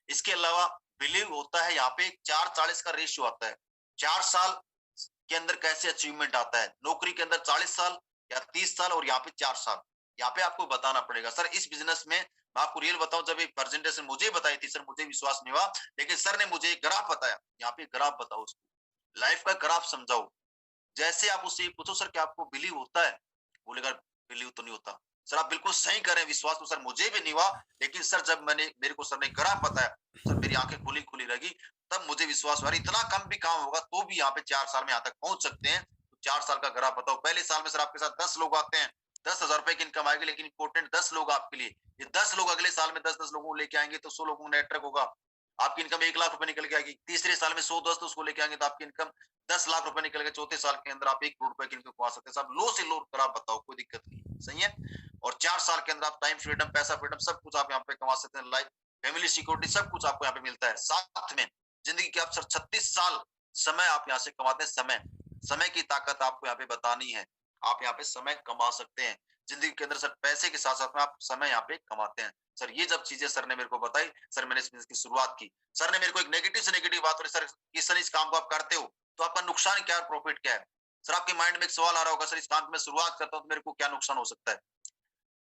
इसके अलावा बिलीव होता है यहाँ पे 4-40 का रेशियो आता है। 4 साल के अंदर कैसे अचीवमेंट आता है, नौकरी के अंदर 40 साल या 30 साल, और यहाँ पे 4 साल। यहाँ पे आपको बताना पड़ेगा। सर इस बिजनेस में मैं आपको रियल बताऊं, जब एक प्रेजेंटेशन मुझे बताई थी सर, मुझे विश्वास नहीं हुआ, लेकिन सर ने मुझे एक ग्राफ बताया, यहाँ पे ग्राफ बताओ, उसको लाइफ का ग्राफ समझाओ। जैसे आप उससे पूछो सर क्या आपको बिलीव होता है, बोलेगा बिलीव तो नहीं होता। सर आप बिल्कुल सही कह रहे हैं, विश्वास तो सर मुझे भी नहीं हुआ, लेकिन सर जब मेरे को सर ने ग्राफ बताया, सर मेरी आंखें खुली खुली रही, तब मुझे विश्वास हुआ इतना कम भी काम होगा तो भी यहाँ पे 4 साल में यहाँ तक पहुंच सकते हैं। तो 4 साल का ग्राफ बताओ। पहले साल में सर आपके साथ 10 लोग आते हैं, 10,000 रुपए की इनकम आएगी, लेकिन इंपोर्टेंट 10 लोग आपके लिए, ये 10 लोग अगले साल में 10-10 लोगों को लेके आएंगे तो 100 लोगों का नेटवर्क होगा, आपकी इनकम 1 लाख रुपए निकल के आएगी। तीसरे साल में 100 दोस्त उसको लेके आएंगे तो आपकी इनकम 10 लाख रुपए निकल के, चौथे साल के अंदर आप 1 करोड़ रुपए की इनकम कमा सकते हैं। सब लो से लो कर आप बताओ, कोई दिक्कत नहीं, सही है। और 4 साल के अंदर आप टाइम फ्रीडम, पैसा फ्रीडम, सब कुछ आप यहाँ पे कमा सकते हैं। लाइफ, फैमिली सिक्योरिटी, सब कुछ आपको यहाँ पे मिलता है। साथ में जिंदगी के आप सर 36 साल समय आप यहाँ से कमाते हैं। समय की ताकत आपको यहाँ पे बतानी है, आप यहाँ पे समय कमा सकते हैं। जिंदगी के अंदर सर पैसे के साथ साथ में आप समय यहाँ पे कमाते हैं। सर ये जब चीजें सर ने मेरे को बताई, सर मैंने इस बिजनेस की शुरुआत की। सर ने मेरे को एक नेगेटिव से नेगेटिव बात बोली, सर इस काम को आप करते हो तो आपका नुकसान क्या है, प्रॉफिट क्या है? सर आपके माइंड में एक सवाल आ रहा होगा, सर इस काम की मैं शुरुआत करता हूँ तो मेरे को क्या नुकसान हो सकता है?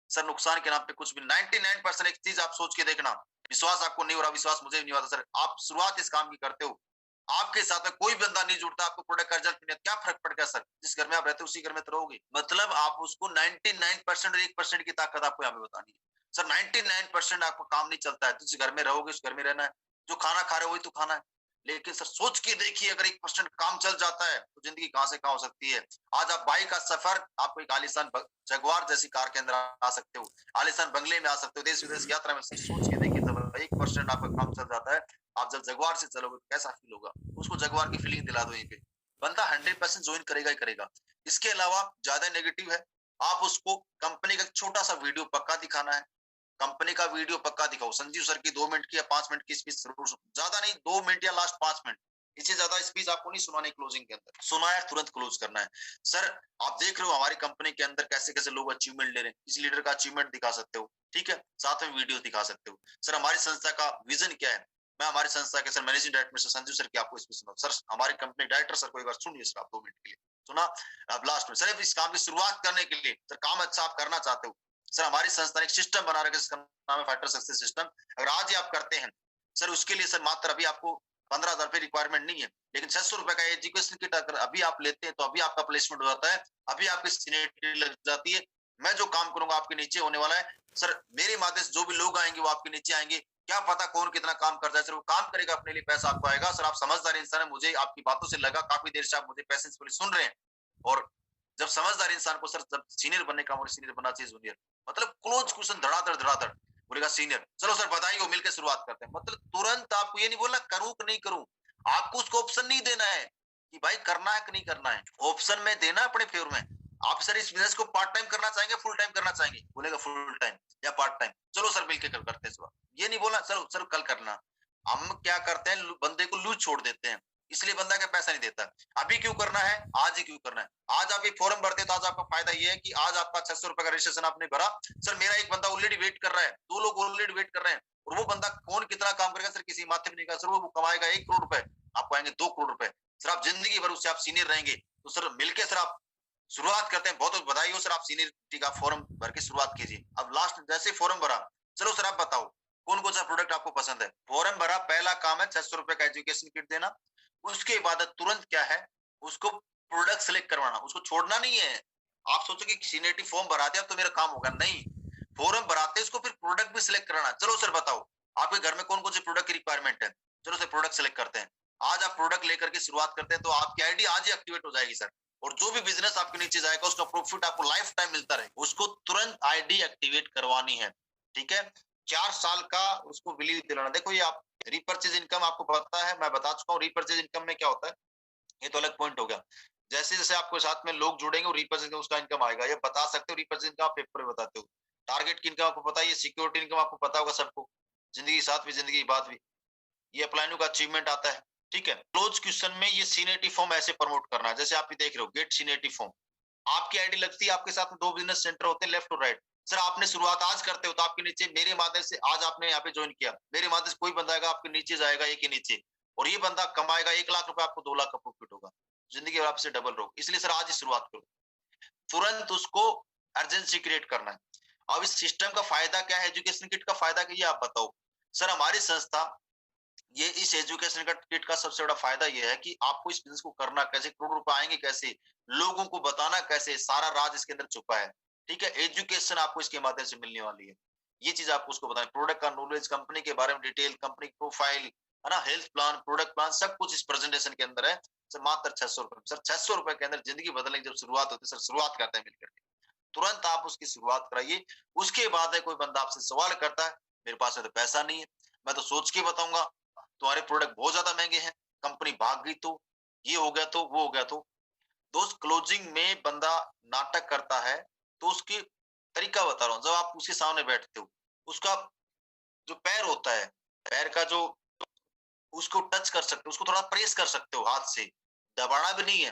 सर नुकसान के नाम पे कुछ भी 99% एक चीज आप सोच के देखना, विश्वास आपको नहीं हो रहा, विश्वास मुझे भी नहीं होता सर, आप शुरुआत इस काम की करते हो, आपके साथ में कोई बंदा नहीं जुड़ता, आपको प्रोडक्ट का रिजल्ट मिले, क्या फर्क पड़ गया सर? जिस घर में आप रहते हो उसी घर में तो रहोगे। मतलब आप उसको 99% और 1% की ताकत आपको यहाँ पे बतानी है। सर 99% आपका काम नहीं चलता है, जिस घर में रहोगे उस घर में रहना है, जो खाना खा रहे हो वही तो खाना है। लेकिन सर सोच के देखिए, अगर 1% काम चल जाता है तो जिंदगी कहां से कहां हो सकती है। आज आप बाइक का सफर, आपको एक आलीशान जगुआर जैसी कार के अंदर आ सकते हो, आलीशान बंगले में आ सकते हो, देश विदेश की यात्रा में। सोच के देखिए, जब 1% आपका काम चल जाता है, आप जब जगुआर से चलोगे तो कैसा फील होगा, उसको जगुआर की फीलिंग दिला दो। यहीं पे बंदा 100% ज्वाइन करेगा ही करेगा। इसके अलावा ज्यादा नेगेटिव है, आप उसको कंपनी का छोटा सा वीडियो पक्का दिखाना है, कंपनी का वीडियो पक्का दिखाओ। संजीव सर की 2 मिनट की या 5 मिनट की स्पीच, ज्यादा नहीं, 2 मिनट या लास्ट 5 मिनट, इससे ज्यादा स्पीच आपको नहीं सुनानी। क्लोजिंग के अंदर सुना है, तुरंत क्लोज करना है। सर आप देख रहे हो हमारी कंपनी के अंदर कैसे कैसे लोग अचीवमेंट ले रहे हैं, इस लीडर का अचीवमेंट दिखा सकते हो, ठीक है, साथ में वीडियो दिखा सकते हो। सर हमारी संस्था का विजन क्या है, मैं हमारी संस्था के sir managing director mister Sanjeev sir की आपको स्पीच सुनाऊं। सर हमारी कंपनी डायरेक्टर सर को एक बार सुनिए सर, आप 2 मिनट के लिए सुना। अब लास्ट में सर इस काम की शुरुआत करने के लिए, सर काम अच्छा आप करना चाहते हो, सर हमारी संस्था ने एक सिस्टम बना रखा है जिसका नाम है फाइटर सक्सेस सिस्टम। अगर आज ही आप करते हैं सर, उसके लिए सर मात्र अभी आपको 15,000 रुपए रिक्वायरमेंट नहीं है, लेकिन 600 रुपए का एजुकेशन किट अगर अभी आप लेते हैं तो अभी आपका प्लेसमेंट हो जाता है, अभी आपकी सीनियरिटी लग जाती है। मैं जो काम करूंगा आपके नीचे होने वाला है सर, मेरे माध्यम से जो भी लोग आएंगे वो आपके नीचे आएंगे। क्या पता कौन कितना काम करता है सर, वो काम करेगा अपने लिए, पैसा आपको आएगा। सर आप समझदार इंसान है, मुझे आपकी बातों से लगा, काफी देर से आप मुझे पैसेंसफुली सुन रहे हैं। और जब समझदार इंसान को सर, जब सीनियर बनने का, सीनियर बनना चाहिए जूनियर, मतलब क्लोज क्वेश्चन धड़ाधड़ धड़ाधड़ बोलेगा सीनियर, चलो सर बताइए, मिलकर शुरुआत करते हैं। मतलब तुरंत आपको ये नहीं बोलना करूं कि नहीं करूं, आपको उसको ऑप्शन नहीं देना है कि भाई करना है कि नहीं करना है, ऑप्शन में देना अपने फेवर में। आप सर इस बिजनेस को पार्ट टाइम करना चाहेंगे, फुल टाइम करना चाहेंगे, बोलेगा फुल टाइम या पार्ट टाइम, चलो सर मिलकर करते हैं। ये नहीं बोला चलो सर कल करना। हम क्या करते हैं, बंदे को लूज छोड़ देते हैं, इसलिए बंदा का पैसा नहीं देता। अभी क्यों करना है, आज ही क्यों करना है। आज आप एक फॉर्म भरते तो आज आपका फायदा ये है कि आज आपका 600 रुपए का रजिस्ट्रेशन आपने भरा, सर मेरा एक बंदा ऑलरेडी वेट कर रहा है, 2 लोग ऑलरेडी वेट कर रहे हैं, और वो बंदा कौन कितना काम करेगा सर, किसी माथे में नहीं का सर, वो कमाएगा 1 करोड़ रुपए, आपको आएंगे 2 करोड़ रुपए। सर आप जिंदगी भर उससे आप सीनियर रहेंगे। तो सर मिलके सर आप शुरुआत करते हैं। बहुत बहुत बधाई हो सर, आप सीनियरिटी का फॉर्म भर के शुरुआत कीजिए। अब लास्ट जैसे फॉर्म भरा, चलो सर आप बताओ कौन कौन सा प्रोडक्ट आपको पसंद है। फॉर्म भरा, पहला काम है 600 रुपए का एजुकेशन किट देना। उसके बाद तुरंत क्या है, उसको प्रोडक्ट सेलेक्ट करवाना, उसको छोड़ना नहीं है। आप सोचो कि सीनियरिटी फॉर्म भरा दिया तो मेरा काम होगा, नहीं, फॉर्म भराते उसको फिर प्रोडक्ट भी सिलेक्ट कराना। चलो सर बताओ आपके घर में कौन कौन से प्रोडक्ट की रिक्वायरमेंट है, चलो सर प्रोडक्ट सेलेक्ट करते हैं। आज आप प्रोडक्ट लेकर के शुरुआत करते हैं तो आपकी आईडी आज ही एक्टिवेट हो जाएगी सर। और जो भी बिजनेस आपके नीचे जाएगा उसका प्रॉफिट आपको लाइफ टाइम मिलता रहे, उसको तुरंत आईडी एक्टिवेट करवानी है। ठीक है, 4 साल का उसको बिलीव दिलाना। देखो ये आप रीपर्चेज इनकम आपको पता है, मैं बता चुका हूँ रीपर्चेज इनकम में क्या होता है, ये तो अलग पॉइंट हो गया। जैसे जैसे आपको साथ में लोग जुड़ेंगे और रीपर्चेज उसका इनकम आएगा, ये बता सकते हो रीपर्चेज इनकम, आप पेपर में बताते हो। टारगेट की इनकम आपको पता है, ये सिक्योरिटी इनकम आपको पता होगा सबको, जिंदगी साथ में जिंदगी बाद भी, ये अप्लाइनू का अचीवमेंट आता है। ठीक है, क्लोज क्वेश्चन में ये सीनियरिटी फॉर्म ऐसे प्रमोट करना है, जैसे आप ये देख रहे हो गेट सीनियरिटी फॉर्म, आपकी आईडी लगती है, आपके साथ में 2 बिजनेस सेंटर होते हैं लेफ्ट और राइट। सर आपने शुरुआत आज करते हो तो आपके नीचे मेरे माध्यम से आज आपने यहाँ पे ज्वाइन किया, मेरे माध्यम से कोई बंदा आएगा आपके नीचे जाएगा एक ही नीचे, और ये बंदा कमाएगा 1 लाख रुपए, आपको 2 लाख का प्रॉफिट होगा, जिंदगी भर आपसे डबल रहो। इसलिए सर आज ही शुरुआत करो, तुरंत उसको अर्जेंसी क्रिएट करना है। अब इस सिस्टम का फायदा क्या है, एजुकेशन किट का फायदा क्या है आप बताओ। सर हमारी संस्था, ये इस एजुकेशन का किट का सबसे बड़ा फायदा ये है कि आपको इस बिजनेस को करना कैसे, करोड़ रुपए आएंगे कैसे, लोगों को बताना कैसे, सारा राज इसके अंदर छुपा है। ठीक है, एजुकेशन आपको इसके माध्यम से मिलने वाली है, ये चीज आपको उसको बताएं। प्रोडक्ट का नॉलेज, कंपनी के बारे में डिटेल, कंपनी प्रोफाइल है ना, हेल्थ प्लान, प्रोडक्ट प्लान, सब कुछ इस प्रेजेंटेशन के अंदर है। सर मात्र 600 रुपए, सर 600 रुपए के अंदर जिंदगी बदलने की जब शुरुआत होती है सर, शुरुआत करते हैं मिलकर के, तुरंत आप उसकी शुरुआत कराइए। उसके बाद है कोई बंदा आपसे सवाल करता है, मेरे पास है तो पैसा नहीं है, मैं तो सोच के बताऊंगा, तुम्हारे प्रोडक्ट बहुत ज्यादा महंगे हैं, कंपनी भाग गई तो, ये हो गया तो, वो हो गया तो। दोस्त क्लोजिंग में बंदा नाटक करता है तो उसकी तरीका बता रहा हूँ, जब आप उसके सामने बैठते हो, उसका जो पैर होता है, पैर का जो, उसको टच कर सकते हो, उसको थोड़ा प्रेस कर सकते हो हाथ से, दबाना भी नहीं है।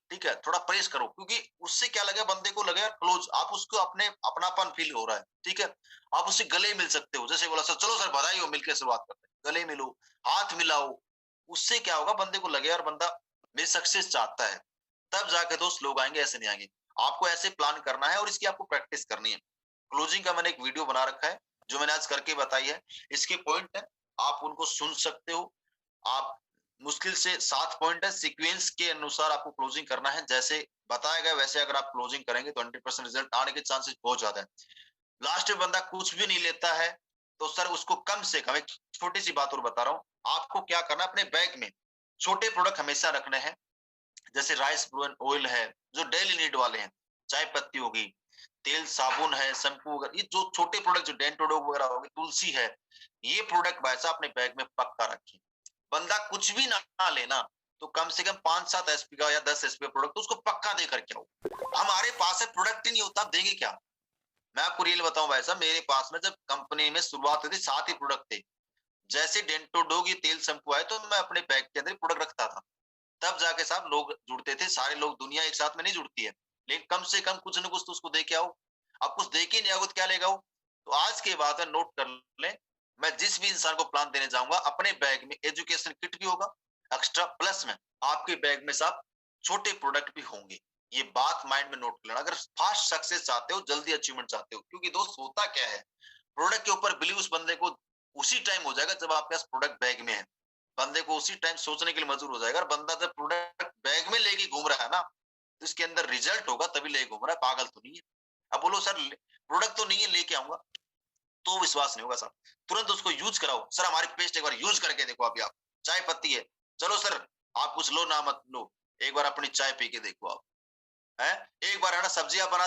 ठीक है, थोड़ा प्रेस करो, क्योंकि उससे क्या लगे, बंदे को लगे क्लोज, आप उसको अपने अपनापन फील हो रहा है। ठीक है, आप उससे गले मिल सकते हो, जैसे बोला सर चलो सर बधाई हो, मिलकर शुरुआत करते हैं, गले मिलो, हाथ मिलाओ, उससे क्या होगा, बंदे को लगे यार बंदा मेरी सक्सेस चाहता है, तब जाके दोस्त लोग आएंगे, ऐसे नहीं आएंगे। आपको ऐसे प्लान करना है और इसकी आपको प्रैक्टिस करनी है। क्लोजिंग का मैंने एक वीडियो बना रखा है जो मैंने आज करके बताई है, इसके पॉइंट है, आप उनको सुन सकते हो। आप मुश्किल से 7 पॉइंट है, सीक्वेंस के अनुसार आपको क्लोजिंग करना है, जैसे बताया गया वैसे अगर आप क्लोजिंग करेंगे तो 100% रिजल्ट आने के चांसेस बहुत ज्यादा है। लास्ट में बंदा कुछ भी नहीं लेता है तो सर उसको कम से कम, एक छोटी सी बात और बता रहा हूँ, आपको क्या करना है, अपने बैग में छोटे प्रोडक्ट हमेशा रखने हैं, जैसे राइस ब्रान ऑयल है, जो डेली नीड वाले हैं, चाय पत्ती होगी, तेल साबुन है, शैम्पू वगैरह, ये जो छोटे प्रोडक्ट जो डेंटोडो वगैरह हो गए, तुलसी है, ये प्रोडक्ट वैसा अपने बैग में पक्का रखिए। बंदा कुछ भी ना लेना तो कम से कम 5-7 एसपी का या 10 एसपी का प्रोडक्ट तो उसको पक्का दे करके आओ। हमारे पास है प्रोडक्ट ही नहीं होता, आप देंगे क्या। मैं आपको रियल बताऊं भाई साहब, मेरे पास में जब कंपनी में शुरुआत हुई थी 7 ही प्रोडक्ट थे, जैसे डेंटोडोग ये तेल शैम्पू आए तो मैं अपने बैग के अंदर प्रोडक्ट रखता था, तब जाके साहब लोग जुड़ते थे। सारे लोग, दुनिया एक साथ में नहीं जुड़ती है, लेकिन कम से कम कुछ न कुछ तो उसको दे के आओ। आप कुछ दे के नहीं आओगे तो क्या लेगा वो। तो आज के बाद नोट कर लें, मैं जिस भी इंसान को प्लान देने जाऊंगा, अपने बैग में एजुकेशन किट भी होगा एक्स्ट्रा, प्लस में आपके बैग में साहब छोटे प्रोडक्ट भी होंगे। ये बात माइंड में नोट कर लेना। अगर फास्ट सक्सेस चाहते हो, जल्दी अचीवमेंट चाहते हो, क्योंकि दोस्त होता क्या है, प्रोडक्ट के ऊपर बिलीव उस बंदे को उसी टाइम हो जाएगा जब आपके पास प्रोडक्ट बैग में है। बंदे को उसी टाइम सोचने के लिए मजबूर हो जाएगा। और बंदा जब प्रोडक्ट बैग में लेके घूम रहा है ना, तो इसके अंदर रिजल्ट होगा तभी लेके घूम रहा है, पागल तो नहीं है। अब बोलो सर प्रोडक्ट तो नहीं है, लेके आऊंगा, तो विश्वास नहीं होगा सर। तुरंत उसको यूज कराओ। सर हमारी पेस्ट एक बार यूज करके देखो। अभी आप चाय पत्ती है, चलो सर आप कुछ लो ना मत लो, एक बार अपनी चाय पी के देखो आप, है एक बार है ना, सब्जियां बना